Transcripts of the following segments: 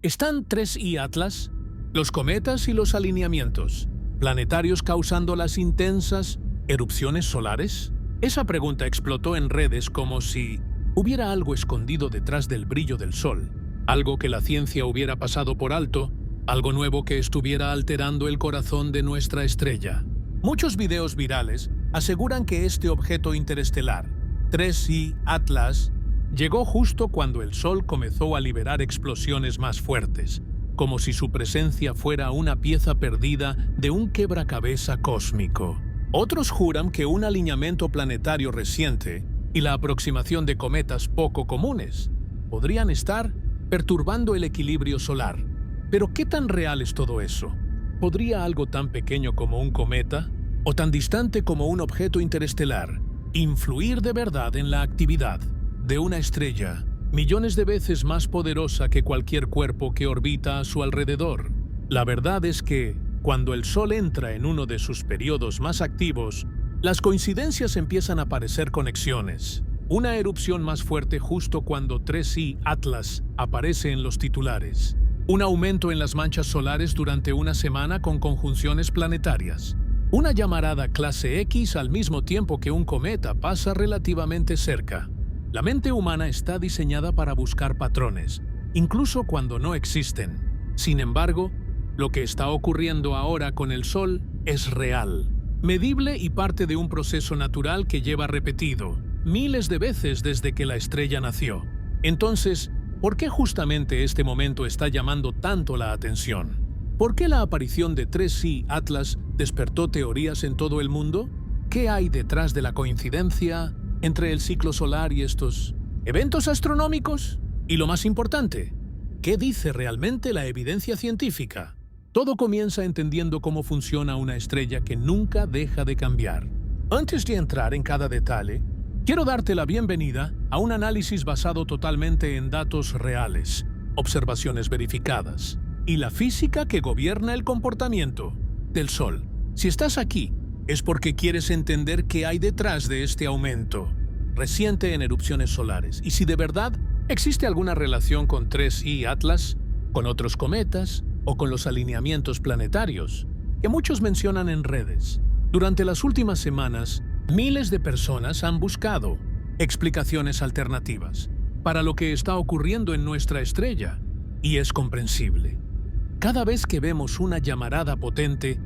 ¿Están 3I Atlas, los cometas y los alineamientos planetarios causando las intensas erupciones solares? Esa pregunta explotó en redes como si hubiera algo escondido detrás del brillo del Sol, algo que la ciencia hubiera pasado por alto, algo nuevo que estuviera alterando el corazón de nuestra estrella. Muchos videos virales aseguran que este objeto interestelar, 3I Atlas, llegó justo cuando el Sol comenzó a liberar explosiones más fuertes, como si su presencia fuera una pieza perdida de un quebracabezas cósmico. Otros juran que un alineamiento planetario reciente y la aproximación de cometas poco comunes podrían estar perturbando el equilibrio solar. Pero ¿qué tan real es todo eso? ¿Podría algo tan pequeño como un cometa o tan distante como un objeto interestelar influir de verdad en la actividad de una estrella millones de veces más poderosa que cualquier cuerpo que orbita a su alrededor? La verdad es que, cuando el Sol entra en uno de sus periodos más activos, las coincidencias empiezan a aparecer conexiones. Una erupción más fuerte justo cuando 3I Atlas aparece en los titulares. Un aumento en las manchas solares durante una semana con conjunciones planetarias. Una llamarada clase X al mismo tiempo que un cometa pasa relativamente cerca. La mente humana está diseñada para buscar patrones, incluso cuando no existen. Sin embargo, lo que está ocurriendo ahora con el Sol es real, medible y parte de un proceso natural que lleva repetido miles de veces desde que la estrella nació. Entonces, ¿por qué justamente este momento está llamando tanto la atención? ¿Por qué la aparición de 3I Atlas despertó teorías en todo el mundo? ¿Qué hay detrás de la coincidencia entre el ciclo solar y estos eventos astronómicos? Y lo más importante, ¿qué dice realmente la evidencia científica? Todo comienza entendiendo cómo funciona una estrella que nunca deja de cambiar. Antes de entrar en cada detalle, quiero darte la bienvenida a un análisis basado totalmente en datos reales, observaciones verificadas y la física que gobierna el comportamiento del Sol. Si estás aquí, es porque quieres entender qué hay detrás de este aumento reciente en erupciones solares y si de verdad existe alguna relación con 3I Atlas, con otros cometas o con los alineamientos planetarios que muchos mencionan en redes. Durante las últimas semanas, miles de personas han buscado explicaciones alternativas para lo que está ocurriendo en nuestra estrella, y es comprensible. Cada vez que vemos una llamarada potente,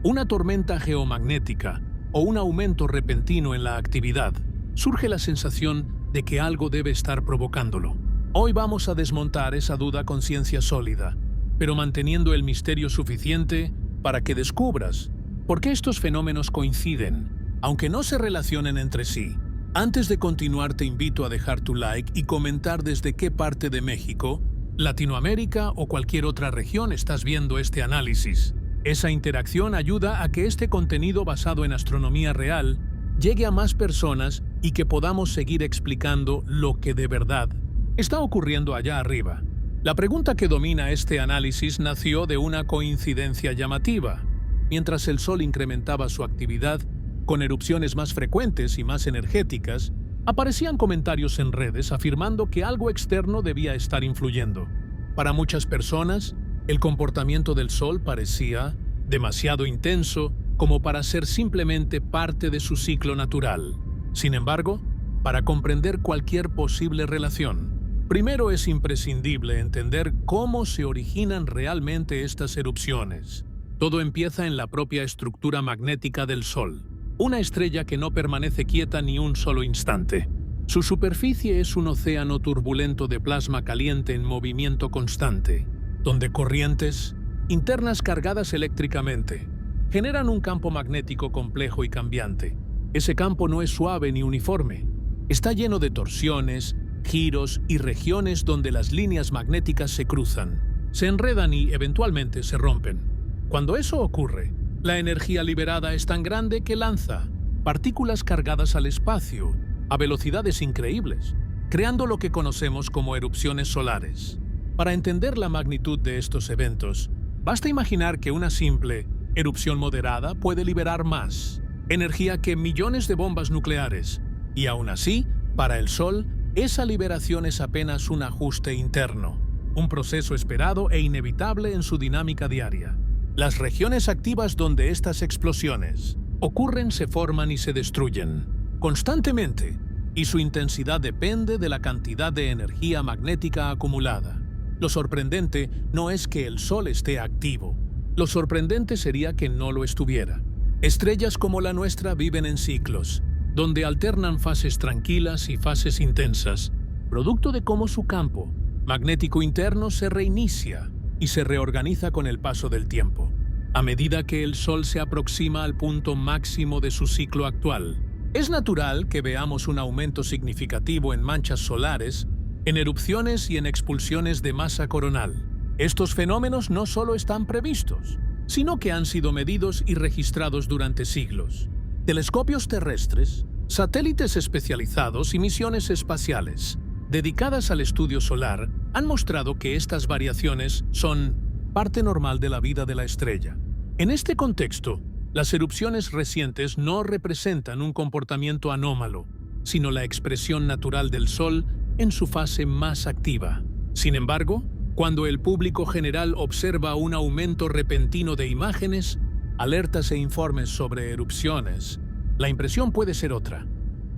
una tormenta geomagnética o un aumento repentino en la actividad, surge la sensación de que algo debe estar provocándolo. Hoy vamos a desmontar esa duda con ciencia sólida, pero manteniendo el misterio suficiente para que descubras por qué estos fenómenos coinciden, aunque no se relacionen entre sí. Antes de continuar, te invito a dejar tu like y comentar desde qué parte de México, Latinoamérica o cualquier otra región estás viendo este análisis. Esa interacción ayuda a que este contenido basado en astronomía real llegue a más personas y que podamos seguir explicando lo que de verdad está ocurriendo allá arriba. La pregunta que domina este análisis nació de una coincidencia llamativa. Mientras el Sol incrementaba su actividad, con erupciones más frecuentes y más energéticas, aparecían comentarios en redes afirmando que algo externo debía estar influyendo. Para muchas personas, el comportamiento del Sol parecía demasiado intenso como para ser simplemente parte de su ciclo natural. Sin embargo, para comprender cualquier posible relación, primero es imprescindible entender cómo se originan realmente estas erupciones. Todo empieza en la propia estructura magnética del Sol, una estrella que no permanece quieta ni un solo instante. Su superficie es un océano turbulento de plasma caliente en movimiento constante, donde corrientes internas cargadas eléctricamente generan un campo magnético complejo y cambiante. Ese campo no es suave ni uniforme. Está lleno de torsiones, giros y regiones donde las líneas magnéticas se cruzan, se enredan y eventualmente se rompen. Cuando eso ocurre, la energía liberada es tan grande que lanza partículas cargadas al espacio a velocidades increíbles, creando lo que conocemos como erupciones solares. Para entender la magnitud de estos eventos, basta imaginar que una simple erupción moderada puede liberar más energía que millones de bombas nucleares, y aún así, para el Sol, esa liberación es apenas un ajuste interno. un proceso esperado e inevitable en su dinámica diaria. Las regiones activas donde estas explosiones ocurren se forman y se destruyen constantemente, y su intensidad depende de la cantidad de energía magnética acumulada. Lo sorprendente no es que el Sol esté activo. Lo sorprendente sería que no lo estuviera. Estrellas como la nuestra viven en ciclos, donde alternan fases tranquilas y fases intensas, producto de cómo su campo magnético interno se reinicia y se reorganiza con el paso del tiempo. A medida que el Sol se aproxima al punto máximo de su ciclo actual, es natural que veamos un aumento significativo en manchas solares, en erupciones y en expulsiones de masa coronal. Estos fenómenos no solo están previstos, sino que han sido medidos y registrados durante siglos. Telescopios terrestres, satélites especializados y misiones espaciales dedicadas al estudio solar han mostrado que estas variaciones son parte normal de la vida de la estrella. En este contexto, las erupciones recientes no representan un comportamiento anómalo, sino la expresión natural del Sol en su fase más activa. Sin embargo, cuando el público general observa un aumento repentino de imágenes, alertas e informes sobre erupciones, la impresión puede ser otra,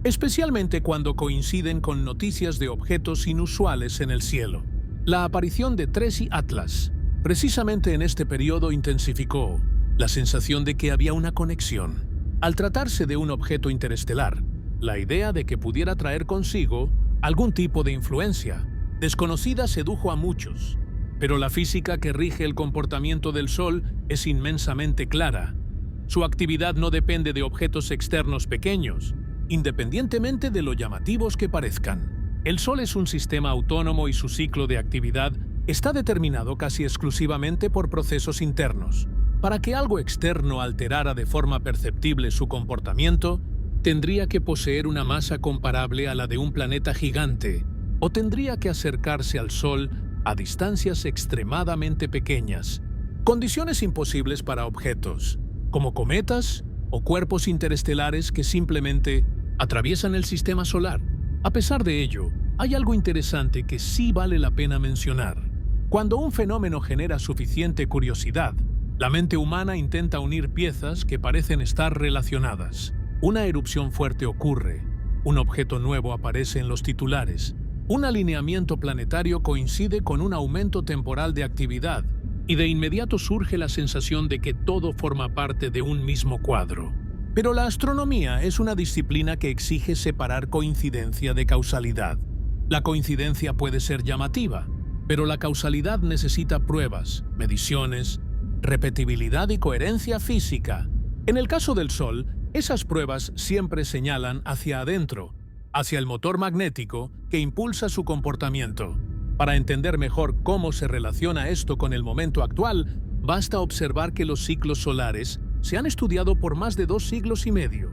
especialmente cuando coinciden con noticias de objetos inusuales en el cielo. La aparición de Tracy Atlas, precisamente en este periodo, intensificó la sensación de que había una conexión. Al tratarse de un objeto interestelar, la idea de que pudiera traer consigo algún tipo de influencia desconocida sedujo a muchos, pero la física que rige el comportamiento del Sol es inmensamente clara. Su actividad no depende de objetos externos pequeños, independientemente de lo llamativos que parezcan. El Sol es un sistema autónomo y su ciclo de actividad está determinado casi exclusivamente por procesos internos. Para que algo externo alterara de forma perceptible su comportamiento, tendría que poseer una masa comparable a la de un planeta gigante, o tendría que acercarse al Sol a distancias extremadamente pequeñas, condiciones imposibles para objetos, como cometas o cuerpos interestelares que simplemente atraviesan el sistema solar. A pesar de ello, hay algo interesante que sí vale la pena mencionar. Cuando un fenómeno genera suficiente curiosidad, la mente humana intenta unir piezas que parecen estar relacionadas. Una erupción fuerte ocurre, un objeto nuevo aparece en los titulares, un alineamiento planetario coincide con un aumento temporal de actividad, y de inmediato surge la sensación de que todo forma parte de un mismo cuadro. Pero la astronomía es una disciplina que exige separar coincidencia de causalidad. La coincidencia puede ser llamativa, pero la causalidad necesita pruebas, mediciones, repetibilidad y coherencia física. En el caso del Sol, esas pruebas siempre señalan hacia adentro, hacia el motor magnético que impulsa su comportamiento. Para entender mejor cómo se relaciona esto con el momento actual, basta observar que los ciclos solares se han estudiado por más de 2 siglos y medio.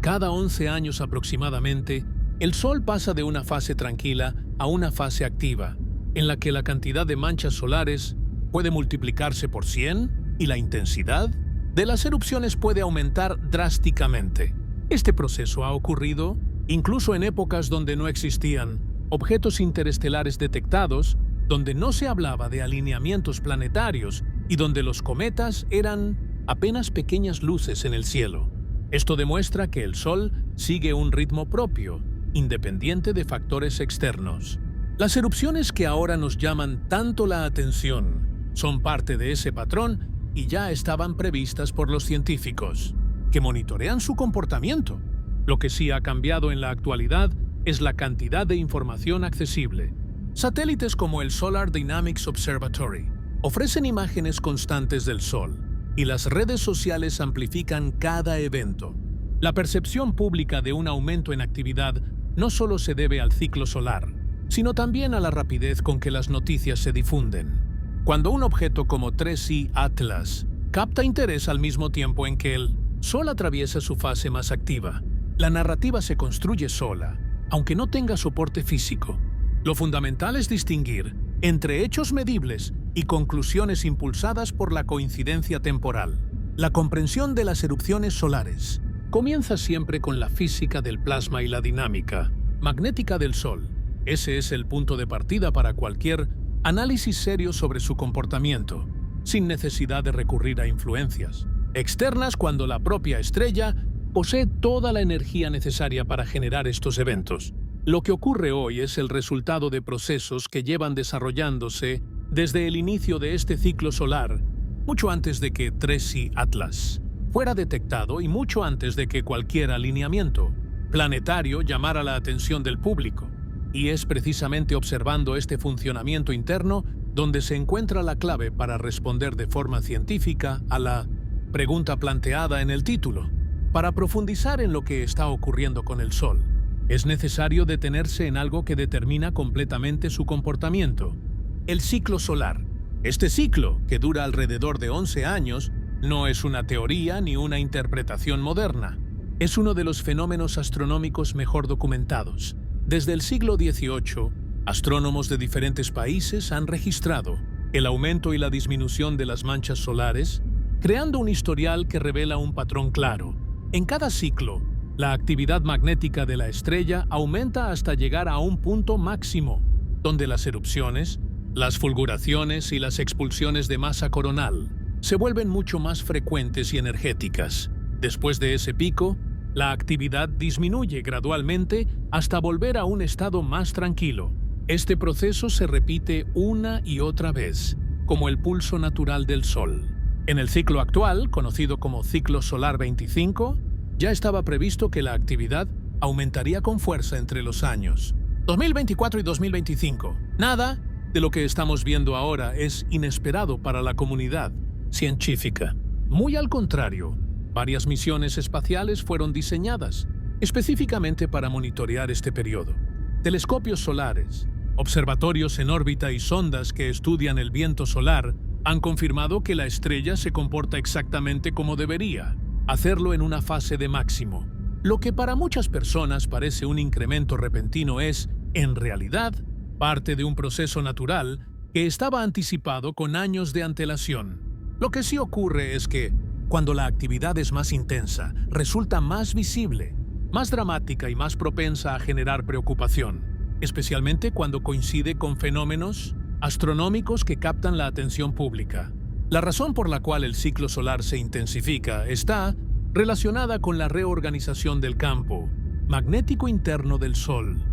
Cada 11 años aproximadamente, el Sol pasa de una fase tranquila a una fase activa, en la que la cantidad de manchas solares puede multiplicarse por 100 y la intensidad de las erupciones puede aumentar drásticamente. Este proceso ha ocurrido incluso en épocas donde no existían objetos interestelares detectados, donde no se hablaba de alineamientos planetarios y donde los cometas eran apenas pequeñas luces en el cielo. Esto demuestra que el Sol sigue un ritmo propio, independiente de factores externos. Las erupciones que ahora nos llaman tanto la atención son parte de ese patrón y ya estaban previstas por los científicos, que monitorean su comportamiento. Lo que sí ha cambiado en la actualidad es la cantidad de información accesible. Satélites como el Solar Dynamics Observatory ofrecen imágenes constantes del Sol, y las redes sociales amplifican cada evento. La percepción pública de un aumento en actividad no solo se debe al ciclo solar, sino también a la rapidez con que las noticias se difunden. Cuando un objeto como Tracy Atlas capta interés al mismo tiempo en que el Sol atraviesa su fase más activa, la narrativa se construye sola, aunque no tenga soporte físico. Lo fundamental es distinguir entre hechos medibles y conclusiones impulsadas por la coincidencia temporal. La comprensión de las erupciones solares comienza siempre con la física del plasma y la dinámica magnética del Sol. Ese es el punto de partida para cualquier Análisis serio sobre su comportamiento, sin necesidad de recurrir a influencias externas cuando la propia estrella posee toda la energía necesaria para generar estos eventos. Lo que ocurre hoy es el resultado de procesos que llevan desarrollándose desde el inicio de este ciclo solar, mucho antes de que 3i Atlas fuera detectado y mucho antes de que cualquier alineamiento planetario llamara la atención del público. Y es precisamente observando este funcionamiento interno donde se encuentra la clave para responder de forma científica a la pregunta planteada en el título. Para profundizar en lo que está ocurriendo con el Sol, es necesario detenerse en algo que determina completamente su comportamiento: el ciclo solar. Este ciclo, que dura alrededor de 11 años, no es una teoría ni una interpretación moderna. Es uno de los fenómenos astronómicos mejor documentados. Desde el siglo XVIII, astrónomos de diferentes países han registrado el aumento y la disminución de las manchas solares, creando un historial que revela un patrón claro. En cada ciclo, la actividad magnética de la estrella aumenta hasta llegar a un punto máximo, donde las erupciones, las fulguraciones y las expulsiones de masa coronal se vuelven mucho más frecuentes y energéticas. Después de ese pico, la actividad disminuye gradualmente hasta volver a un estado más tranquilo. Este proceso se repite una y otra vez, como el pulso natural del Sol. En el ciclo actual, conocido como ciclo solar 25, ya estaba previsto que la actividad aumentaría con fuerza entre los años 2024 y 2025. Nada de lo que estamos viendo ahora es inesperado para la comunidad científica. Muy al contrario, varias misiones espaciales fueron diseñadas específicamente para monitorear este periodo. Telescopios solares, observatorios en órbita y sondas que estudian el viento solar han confirmado que la estrella se comporta exactamente como debería, hacerlo en una fase de máximo. Lo que para muchas personas parece un incremento repentino es, en realidad, parte de un proceso natural que estaba anticipado con años de antelación. Lo que sí ocurre es que, cuando la actividad es más intensa, resulta más visible, más dramática y más propensa a generar preocupación, especialmente cuando coincide con fenómenos astronómicos que captan la atención pública. La razón por la cual el ciclo solar se intensifica está relacionada con la reorganización del campo magnético interno del Sol.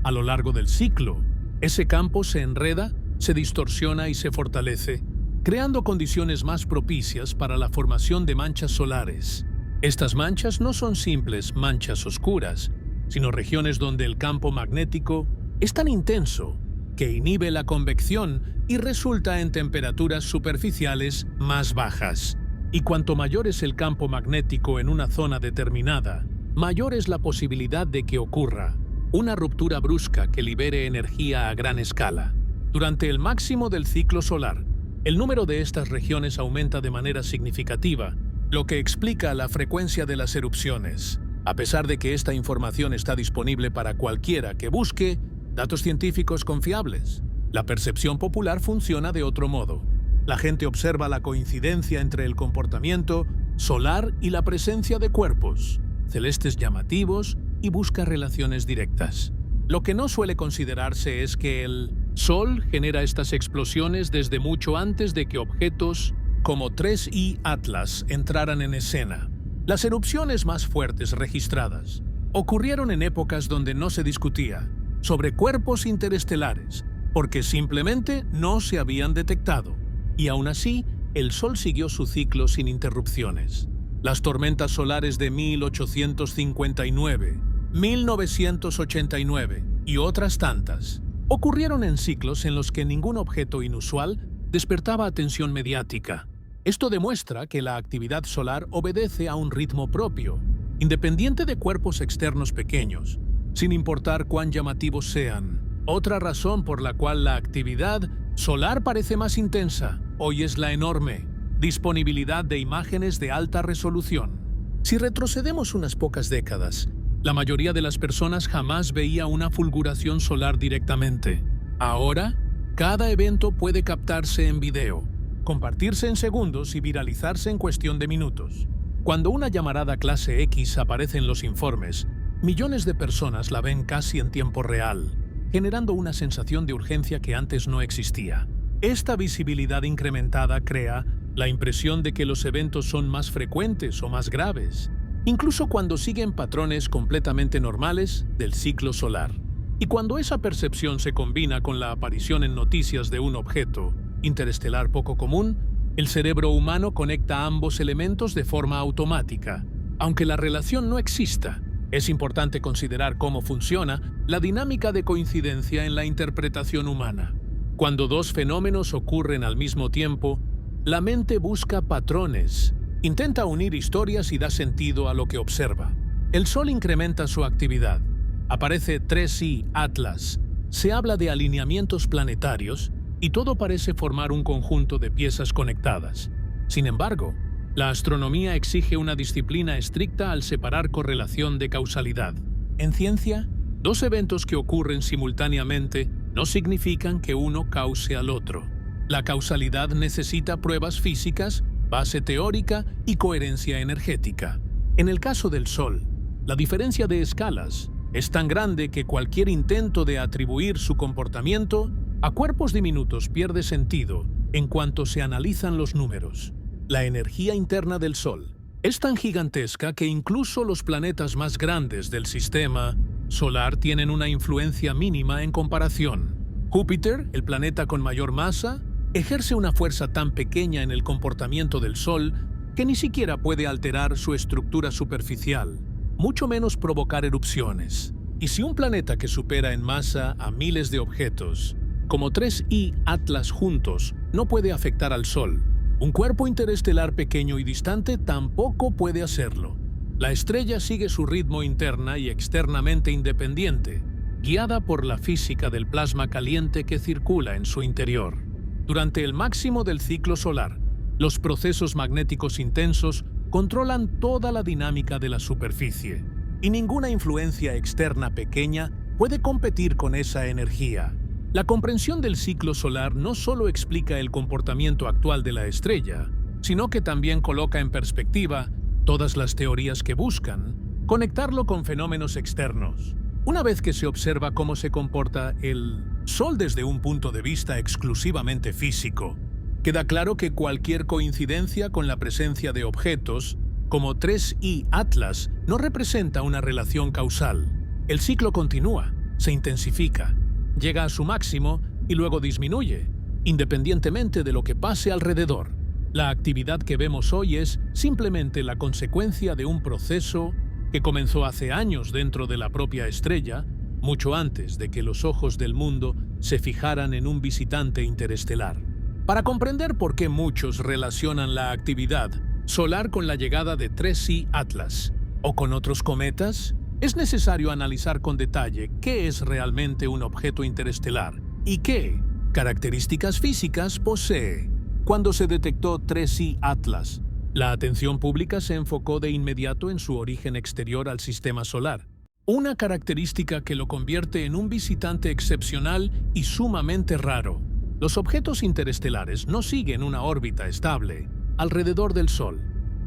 A lo largo del ciclo, ese campo se enreda, se distorsiona y se fortalece, creando condiciones más propicias para la formación de manchas solares. Estas manchas no son simples manchas oscuras, sino regiones donde el campo magnético es tan intenso que inhibe la convección y resulta en temperaturas superficiales más bajas. Y cuanto mayor es el campo magnético en una zona determinada, mayor es la posibilidad de que ocurra una ruptura brusca que libere energía a gran escala. Durante el máximo del ciclo solar, el número de estas regiones aumenta de manera significativa, lo que explica la frecuencia de las erupciones. A pesar de que esta información está disponible para cualquiera que busque datos científicos confiables, la percepción popular funciona de otro modo. La gente observa la coincidencia entre el comportamiento solar y la presencia de cuerpos celestes llamativos y busca relaciones directas. Lo que no suele considerarse es que el Sol genera estas explosiones desde mucho antes de que objetos como 3i Atlas entraran en escena. Las erupciones más fuertes registradas ocurrieron en épocas donde no se discutía sobre cuerpos interestelares, porque simplemente no se habían detectado. Y aún así, el Sol siguió su ciclo sin interrupciones. Las tormentas solares de 1859, 1989 y otras tantas ocurrieron en ciclos en los que ningún objeto inusual despertaba atención mediática. Esto demuestra que la actividad solar obedece a un ritmo propio, independiente de cuerpos externos pequeños, sin importar cuán llamativos sean. Otra razón por la cual la actividad solar parece más intensa hoy es la enorme disponibilidad de imágenes de alta resolución. Si retrocedemos unas pocas décadas, la mayoría de las personas jamás veía una fulguración solar directamente. Ahora, cada evento puede captarse en video, compartirse en segundos y viralizarse en cuestión de minutos. Cuando una llamarada clase X aparece en los informes, millones de personas la ven casi en tiempo real. generando una sensación de urgencia que antes no existía. Esta visibilidad incrementada crea la impresión de que los eventos son más frecuentes o más graves, incluso cuando siguen patrones completamente normales del ciclo solar. Y cuando esa percepción se combina con la aparición en noticias de un objeto interestelar poco común, el cerebro humano conecta ambos elementos de forma automática. Aunque la relación no exista, es importante considerar cómo funciona la dinámica de coincidencia en la interpretación humana. Cuando dos fenómenos ocurren al mismo tiempo, la mente busca patrones, intenta unir historias y da sentido a lo que observa. El Sol incrementa su actividad. Aparece 3I Atlas. Se habla de alineamientos planetarios y todo parece formar un conjunto de piezas conectadas. Sin embargo, la astronomía exige una disciplina estricta al separar correlación de causalidad. En ciencia, dos eventos que ocurren simultáneamente no significan que uno cause al otro. La causalidad necesita pruebas físicas, base teórica y coherencia energética. En el caso del Sol, la diferencia de escalas es tan grande que cualquier intento de atribuir su comportamiento a cuerpos diminutos pierde sentido en cuanto se analizan los números. La energía interna del Sol es tan gigantesca que incluso los planetas más grandes del sistema solar tienen una influencia mínima en comparación. Júpiter, el planeta con mayor masa, ejerce una fuerza tan pequeña en el comportamiento del Sol que ni siquiera puede alterar su estructura superficial, mucho menos provocar erupciones. Y si un planeta que supera en masa a miles de objetos, como 3I Atlas juntos, no puede afectar al Sol, un cuerpo interestelar pequeño y distante tampoco puede hacerlo. La estrella sigue su ritmo interna y externamente independiente, guiada por la física del plasma caliente que circula en su interior. Durante el máximo del ciclo solar, los procesos magnéticos intensos controlan toda la dinámica de la superficie, y ninguna influencia externa pequeña puede competir con esa energía. La comprensión del ciclo solar no solo explica el comportamiento actual de la estrella, sino que también coloca en perspectiva todas las teorías que buscan conectarlo con fenómenos externos. Una vez que se observa cómo se comporta el Sol desde un punto de vista exclusivamente físico, queda claro que cualquier coincidencia con la presencia de objetos, como 3I Atlas, no representa una relación causal. El ciclo continúa, se intensifica, llega a su máximo y luego disminuye, independientemente de lo que pase alrededor. La actividad que vemos hoy es simplemente la consecuencia de un proceso que comenzó hace años dentro de la propia estrella, mucho antes de que los ojos del mundo se fijaran en un visitante interestelar. Para comprender por qué muchos relacionan la actividad solar con la llegada de 3I Atlas o con otros cometas, es necesario analizar con detalle qué es realmente un objeto interestelar y qué características físicas posee. Cuando se detectó 3I Atlas, la atención pública se enfocó de inmediato en su origen exterior al sistema solar, una característica que lo convierte en un visitante excepcional y sumamente raro. Los objetos interestelares no siguen una órbita estable alrededor del Sol.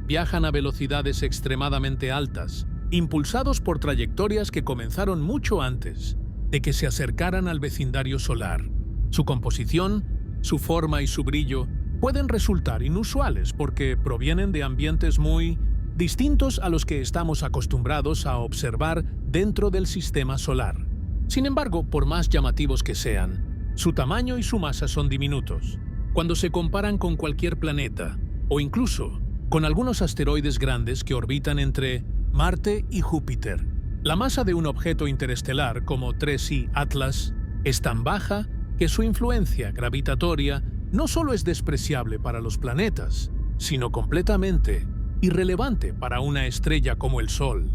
Viajan a velocidades extremadamente altas, impulsados por trayectorias que comenzaron mucho antes de que se acercaran al vecindario solar. Su composición, su forma y su brillo pueden resultar inusuales porque provienen de ambientes muy distintos a los que estamos acostumbrados a observar dentro del sistema solar. Sin embargo, por más llamativos que sean, su tamaño y su masa son diminutos. Cuando se comparan con cualquier planeta, o incluso con algunos asteroides grandes que orbitan entre Marte y Júpiter, la masa de un objeto interestelar como 3I Atlas es tan baja que su influencia gravitatoria no solo es despreciable para los planetas, sino completamente irrelevante para una estrella como el Sol.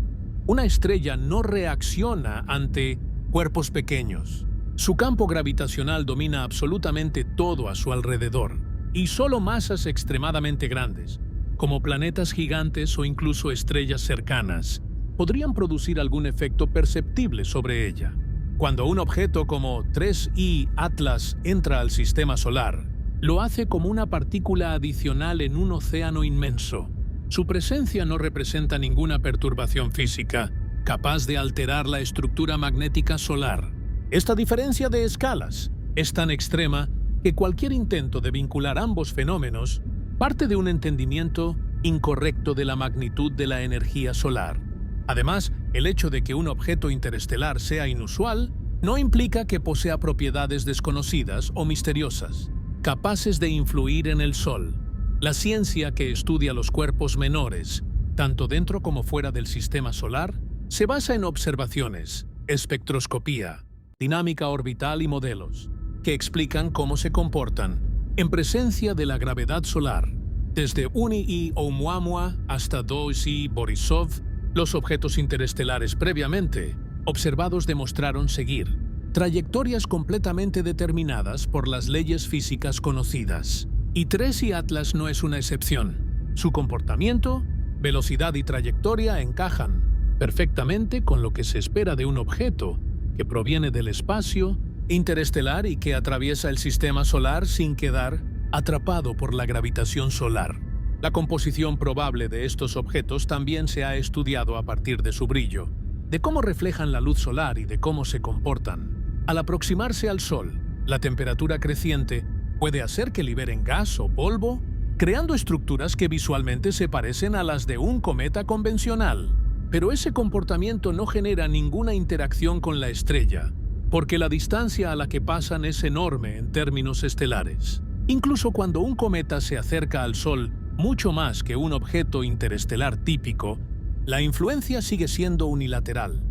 Una estrella no reacciona ante cuerpos pequeños. Su campo gravitacional domina absolutamente todo a su alrededor, y solo masas extremadamente grandes, como planetas gigantes o incluso estrellas cercanas, podrían producir algún efecto perceptible sobre ella. Cuando un objeto como 3I Atlas entra al sistema solar, lo hace como una partícula adicional en un océano inmenso. Su presencia no representa ninguna perturbación física capaz de alterar la estructura magnética solar. Esta diferencia de escalas es tan extrema que cualquier intento de vincular ambos fenómenos parte de un entendimiento incorrecto de la magnitud de la energía solar. Además, el hecho de que un objeto interestelar sea inusual no implica que posea propiedades desconocidas o misteriosas, capaces de influir en el Sol. La ciencia que estudia los cuerpos menores, tanto dentro como fuera del sistema solar, se basa en observaciones, espectroscopía, dinámica orbital y modelos, que explican cómo se comportan en presencia de la gravedad solar. Desde Uni-i Oumuamua hasta 2i Borisov, los objetos interestelares previamente observados demostraron seguir trayectorias completamente determinadas por las leyes físicas conocidas. Y 3i Atlas no es una excepción. Su comportamiento, velocidad y trayectoria encajan perfectamente con lo que se espera de un objeto que proviene del espacio interestelar y que atraviesa el sistema solar sin quedar atrapado por la gravitación solar. La composición probable de estos objetos también se ha estudiado a partir de su brillo, de cómo reflejan la luz solar y de cómo se comportan. Al aproximarse al Sol, la temperatura creciente puede hacer que liberen gas o polvo, creando estructuras que visualmente se parecen a las de un cometa convencional. Pero ese comportamiento no genera ninguna interacción con la estrella, porque la distancia a la que pasan es enorme en términos estelares. Incluso cuando un cometa se acerca al Sol mucho más que un objeto interestelar típico, la influencia sigue siendo unilateral.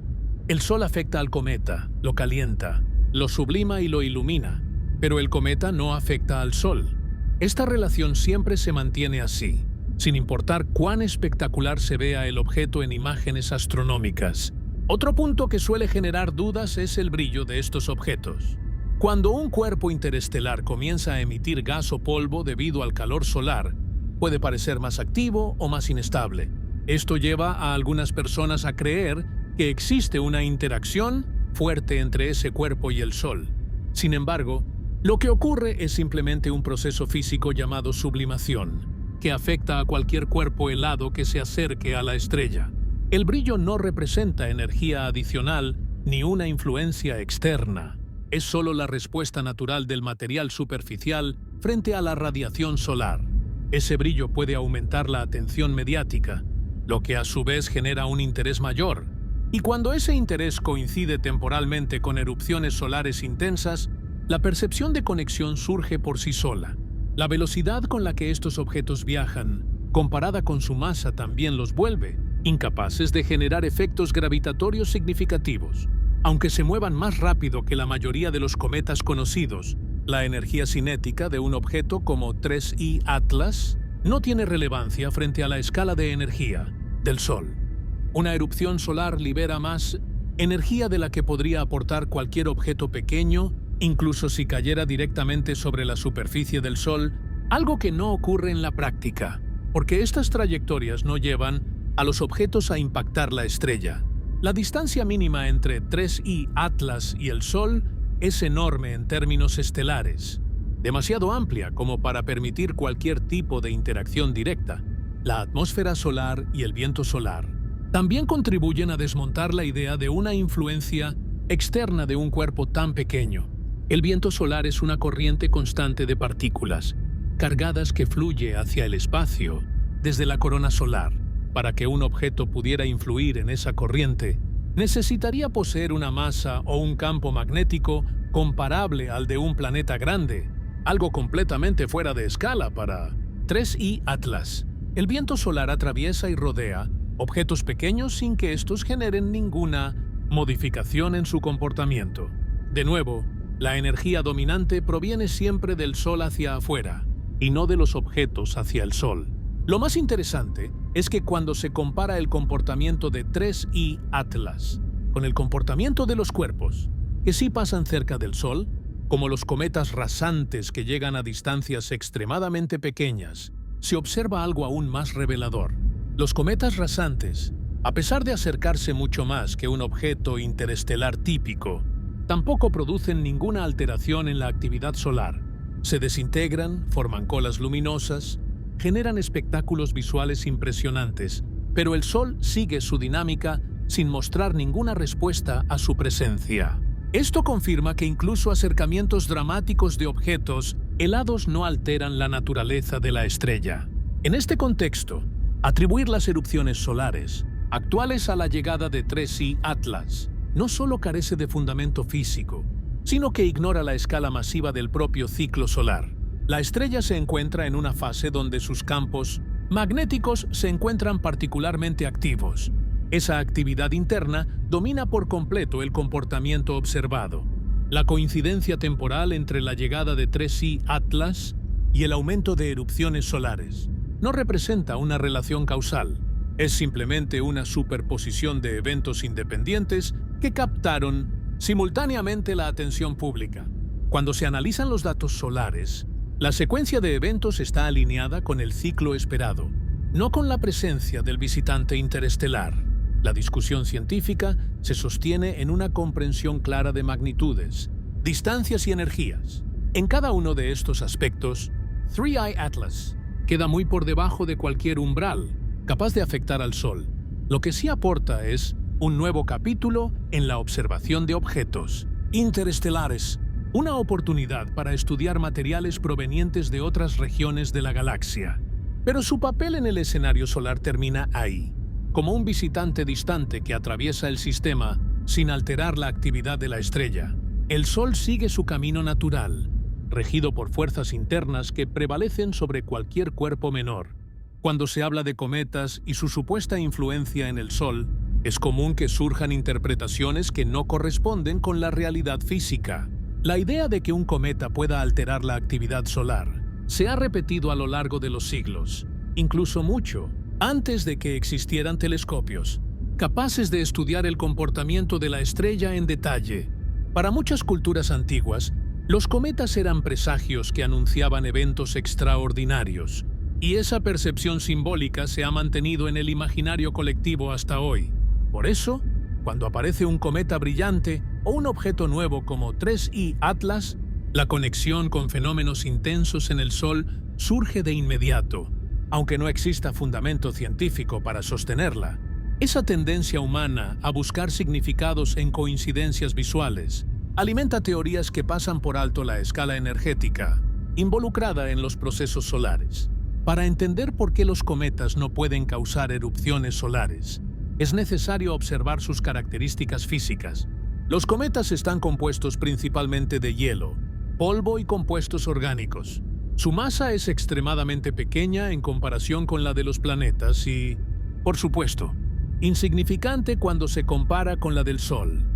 El Sol afecta al cometa, lo calienta, lo sublima y lo ilumina, pero el cometa no afecta al Sol. Esta relación siempre se mantiene así, sin importar cuán espectacular se vea el objeto en imágenes astronómicas. Otro punto que suele generar dudas es el brillo de estos objetos. Cuando un cuerpo interestelar comienza a emitir gas o polvo debido al calor solar, puede parecer más activo o más inestable. Esto lleva a algunas personas a creer que existe una interacción fuerte entre ese cuerpo y el Sol. Sin embargo, lo que ocurre es simplemente un proceso físico llamado sublimación, que afecta a cualquier cuerpo helado que se acerque a la estrella. El brillo no representa energía adicional ni una influencia externa. Es solo la respuesta natural del material superficial frente a la radiación solar. Ese brillo puede aumentar la atención mediática, lo que a su vez genera un interés mayor. Y cuando ese interés coincide temporalmente con erupciones solares intensas, la percepción de conexión surge por sí sola. La velocidad con la que estos objetos viajan, comparada con su masa, también los vuelve incapaces de generar efectos gravitatorios significativos. Aunque se muevan más rápido que la mayoría de los cometas conocidos, la energía cinética de un objeto como 3i Atlas no tiene relevancia frente a la escala de energía del Sol. Una erupción solar libera más energía de la que podría aportar cualquier objeto pequeño, incluso si cayera directamente sobre la superficie del Sol, algo que no ocurre en la práctica, porque estas trayectorias no llevan a los objetos a impactar la estrella. La distancia mínima entre 3i Atlas y el Sol es enorme en términos estelares, demasiado amplia como para permitir cualquier tipo de interacción directa. La atmósfera solar y el viento solar también contribuyen a desmontar la idea de una influencia externa de un cuerpo tan pequeño. El viento solar es una corriente constante de partículas cargadas que fluye hacia el espacio desde la corona solar. Para que un objeto pudiera influir en esa corriente, necesitaría poseer una masa o un campo magnético comparable al de un planeta grande, algo completamente fuera de escala para 3i Atlas. El viento solar atraviesa y rodea objetos pequeños sin que estos generen ninguna modificación en su comportamiento. De nuevo, la energía dominante proviene siempre del Sol hacia afuera, y no de los objetos hacia el Sol. Lo más interesante es que cuando se compara el comportamiento de 3i Atlas con el comportamiento de los cuerpos que sí pasan cerca del Sol, como los cometas rasantes que llegan a distancias extremadamente pequeñas, se observa algo aún más revelador. Los cometas rasantes, a pesar de acercarse mucho más que un objeto interestelar típico, tampoco producen ninguna alteración en la actividad solar. Se desintegran, forman colas luminosas, generan espectáculos visuales impresionantes, pero el Sol sigue su dinámica sin mostrar ninguna respuesta a su presencia. Esto confirma que incluso acercamientos dramáticos de objetos helados no alteran la naturaleza de la estrella. En este contexto, atribuir las erupciones solares actuales a la llegada de 3I Atlas no solo carece de fundamento físico, sino que ignora la escala masiva del propio ciclo solar. La estrella se encuentra en una fase donde sus campos magnéticos se encuentran particularmente activos. Esa actividad interna domina por completo el comportamiento observado. La coincidencia temporal entre la llegada de 3I Atlas y el aumento de erupciones solares no representa una relación causal, es simplemente una superposición de eventos independientes que captaron simultáneamente la atención pública. Cuando se analizan los datos solares, la secuencia de eventos está alineada con el ciclo esperado, no con la presencia del visitante interestelar. La discusión científica se sostiene en una comprensión clara de magnitudes, distancias y energías. En cada uno de estos aspectos, 3I Atlas queda muy por debajo de cualquier umbral capaz de afectar al Sol. Lo que sí aporta es un nuevo capítulo en la observación de objetos interestelares, una oportunidad para estudiar materiales provenientes de otras regiones de la galaxia. Pero su papel en el escenario solar termina ahí, como un visitante distante que atraviesa el sistema sin alterar la actividad de la estrella. El Sol sigue su camino natural, regido por fuerzas internas que prevalecen sobre cualquier cuerpo menor. Cuando se habla de cometas y su supuesta influencia en el Sol, es común que surjan interpretaciones que no corresponden con la realidad física. La idea de que un cometa pueda alterar la actividad solar se ha repetido a lo largo de los siglos, incluso mucho antes de que existieran telescopios, capaces de estudiar el comportamiento de la estrella en detalle. Para muchas culturas antiguas, los cometas eran presagios que anunciaban eventos extraordinarios, y esa percepción simbólica se ha mantenido en el imaginario colectivo hasta hoy. Por eso, cuando aparece un cometa brillante o un objeto nuevo como 3I Atlas, la conexión con fenómenos intensos en el Sol surge de inmediato, aunque no exista fundamento científico para sostenerla. Esa tendencia humana a buscar significados en coincidencias visuales alimenta teorías que pasan por alto la escala energética involucrada en los procesos solares. Para entender por qué los cometas no pueden causar erupciones solares, es necesario observar sus características físicas. Los cometas están compuestos principalmente de hielo, polvo y compuestos orgánicos. Su masa es extremadamente pequeña en comparación con la de los planetas y, por supuesto, insignificante cuando se compara con la del Sol.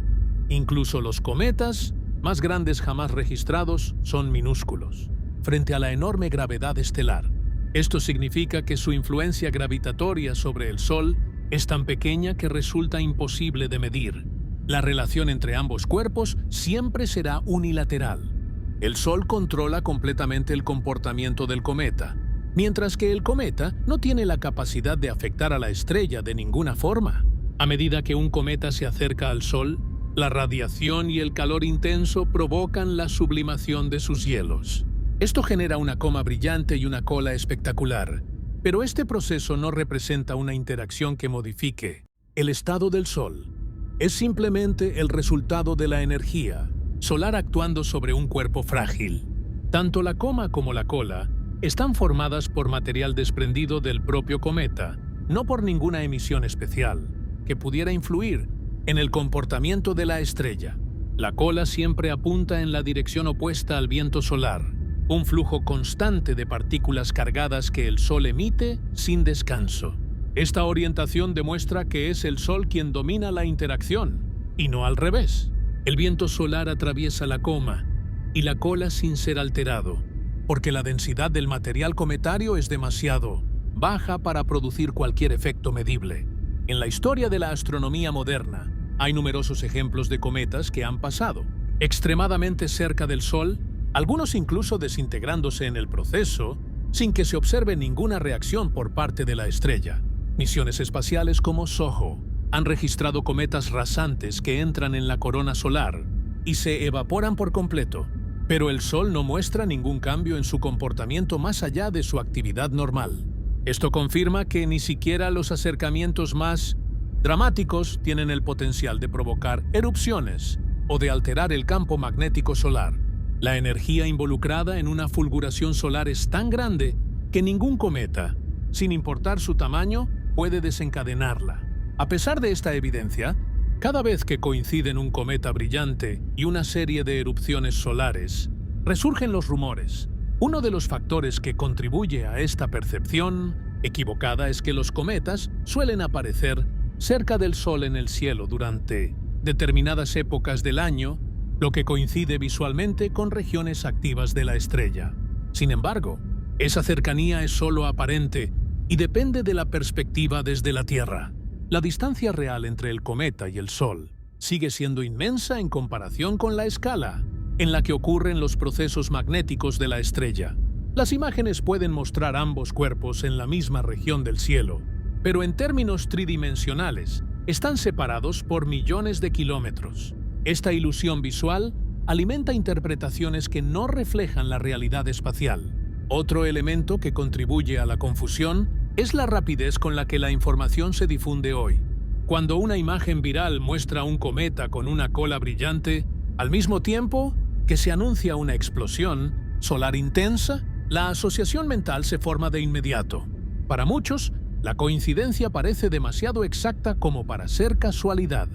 Incluso los cometas, más grandes jamás registrados, son minúsculos frente a la enorme gravedad estelar. Esto significa que su influencia gravitatoria sobre el Sol es tan pequeña que resulta imposible de medir. La relación entre ambos cuerpos siempre será unilateral. El Sol controla completamente el comportamiento del cometa, mientras que el cometa no tiene la capacidad de afectar a la estrella de ninguna forma. A medida que un cometa se acerca al Sol, la radiación y el calor intenso provocan la sublimación de sus hielos. Esto genera una coma brillante y una cola espectacular, pero este proceso no representa una interacción que modifique el estado del Sol. Es simplemente el resultado de la energía solar actuando sobre un cuerpo frágil. Tanto la coma como la cola están formadas por material desprendido del propio cometa, no por ninguna emisión especial que pudiera influir en el comportamiento de la estrella. La cola siempre apunta en la dirección opuesta al viento solar, un flujo constante de partículas cargadas que el Sol emite sin descanso. Esta orientación demuestra que es el Sol quien domina la interacción, y no al revés. El viento solar atraviesa la coma y la cola sin ser alterado, porque la densidad del material cometario es demasiado baja para producir cualquier efecto medible. En la historia de la astronomía moderna, hay numerosos ejemplos de cometas que han pasado extremadamente cerca del Sol, algunos incluso desintegrándose en el proceso, sin que se observe ninguna reacción por parte de la estrella. Misiones espaciales como SOHO han registrado cometas rasantes que entran en la corona solar y se evaporan por completo, pero el Sol no muestra ningún cambio en su comportamiento más allá de su actividad normal. Esto confirma que ni siquiera los acercamientos más dramáticos tienen el potencial de provocar erupciones o de alterar el campo magnético solar. La energía involucrada en una fulguración solar es tan grande que ningún cometa, sin importar su tamaño, puede desencadenarla. A pesar de esta evidencia, cada vez que coinciden un cometa brillante y una serie de erupciones solares, resurgen los rumores. Uno de los factores que contribuye a esta percepción equivocada es que los cometas suelen aparecer cerca del Sol en el cielo durante determinadas épocas del año, lo que coincide visualmente con regiones activas de la estrella. Sin embargo, esa cercanía es solo aparente y depende de la perspectiva desde la Tierra. La distancia real entre el cometa y el Sol sigue siendo inmensa en comparación con la escala en la que ocurren los procesos magnéticos de la estrella. Las imágenes pueden mostrar ambos cuerpos en la misma región del cielo, pero en términos tridimensionales, están separados por millones de kilómetros. Esta ilusión visual alimenta interpretaciones que no reflejan la realidad espacial. Otro elemento que contribuye a la confusión es la rapidez con la que la información se difunde hoy. Cuando una imagen viral muestra un cometa con una cola brillante, al mismo tiempo que se anuncia una explosión solar intensa, la asociación mental se forma de inmediato. Para muchos, la coincidencia parece demasiado exacta como para ser casualidad.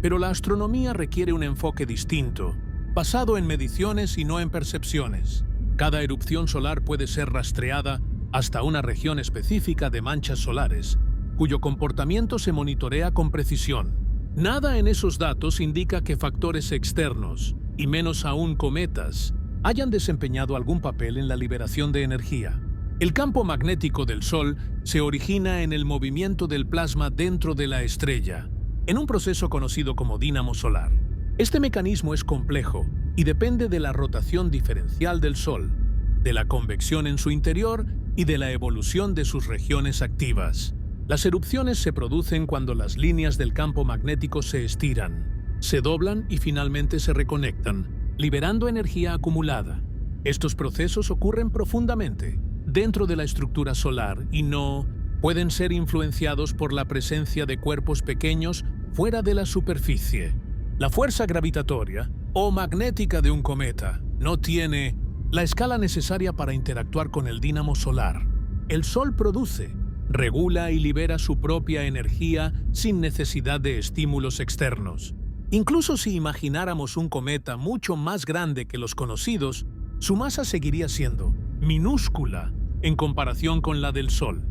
Pero la astronomía requiere un enfoque distinto, basado en mediciones y no en percepciones. Cada erupción solar puede ser rastreada hasta una región específica de manchas solares, cuyo comportamiento se monitorea con precisión. Nada en esos datos indica que factores externos, y menos aún cometas, hayan desempeñado algún papel en la liberación de energía. El campo magnético del Sol se origina en el movimiento del plasma dentro de la estrella, en un proceso conocido como dínamo solar. Este mecanismo es complejo y depende de la rotación diferencial del Sol, de la convección en su interior y de la evolución de sus regiones activas. Las erupciones se producen cuando las líneas del campo magnético se estiran, se doblan y finalmente se reconectan, liberando energía acumulada. Estos procesos ocurren profundamente dentro de la estructura solar y no pueden ser influenciados por la presencia de cuerpos pequeños fuera de la superficie. La fuerza gravitatoria o magnética de un cometa no tiene la escala necesaria para interactuar con el dínamo solar. El Sol produce, regula y libera su propia energía sin necesidad de estímulos externos. Incluso si imagináramos un cometa mucho más grande que los conocidos, su masa seguiría siendo minúscula en comparación con la del Sol.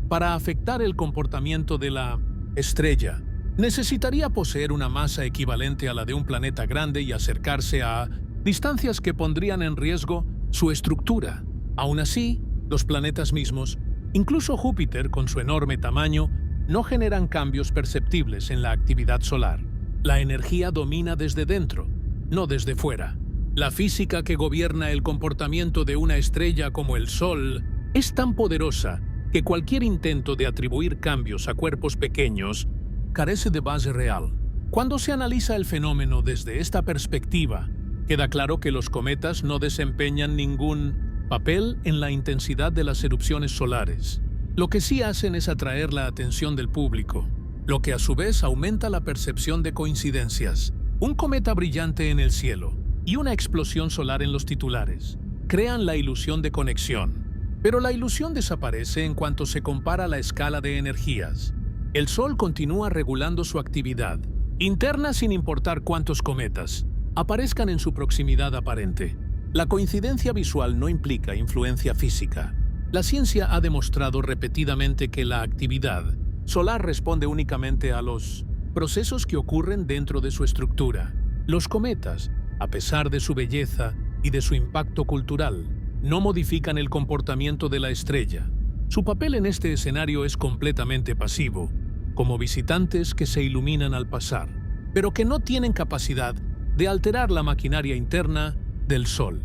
Para afectar el comportamiento de la estrella, necesitaría poseer una masa equivalente a la de un planeta grande y acercarse a distancias que pondrían en riesgo su estructura. Aún así, los planetas mismos, incluso Júpiter con su enorme tamaño, no generan cambios perceptibles en la actividad solar. La energía domina desde dentro, no desde fuera. La física que gobierna el comportamiento de una estrella como el Sol es tan poderosa que cualquier intento de atribuir cambios a cuerpos pequeños carece de base real. Cuando se analiza el fenómeno desde esta perspectiva, queda claro que los cometas no desempeñan ningún papel en la intensidad de las erupciones solares. Lo que sí hacen es atraer la atención del público, lo que a su vez aumenta la percepción de coincidencias. Un cometa brillante en el cielo y una explosión solar en los titulares crean la ilusión de conexión. Pero la ilusión desaparece en cuanto se compara la escala de energías. El Sol continúa regulando su actividad interna sin importar cuántos cometas aparezcan en su proximidad aparente. La coincidencia visual no implica influencia física. La ciencia ha demostrado repetidamente que la actividad solar responde únicamente a los procesos que ocurren dentro de su estructura. Los cometas, a pesar de su belleza y de su impacto cultural, no modifican el comportamiento de la estrella. Su papel en este escenario es completamente pasivo, como visitantes que se iluminan al pasar, pero que no tienen capacidad de alterar la maquinaria interna del Sol.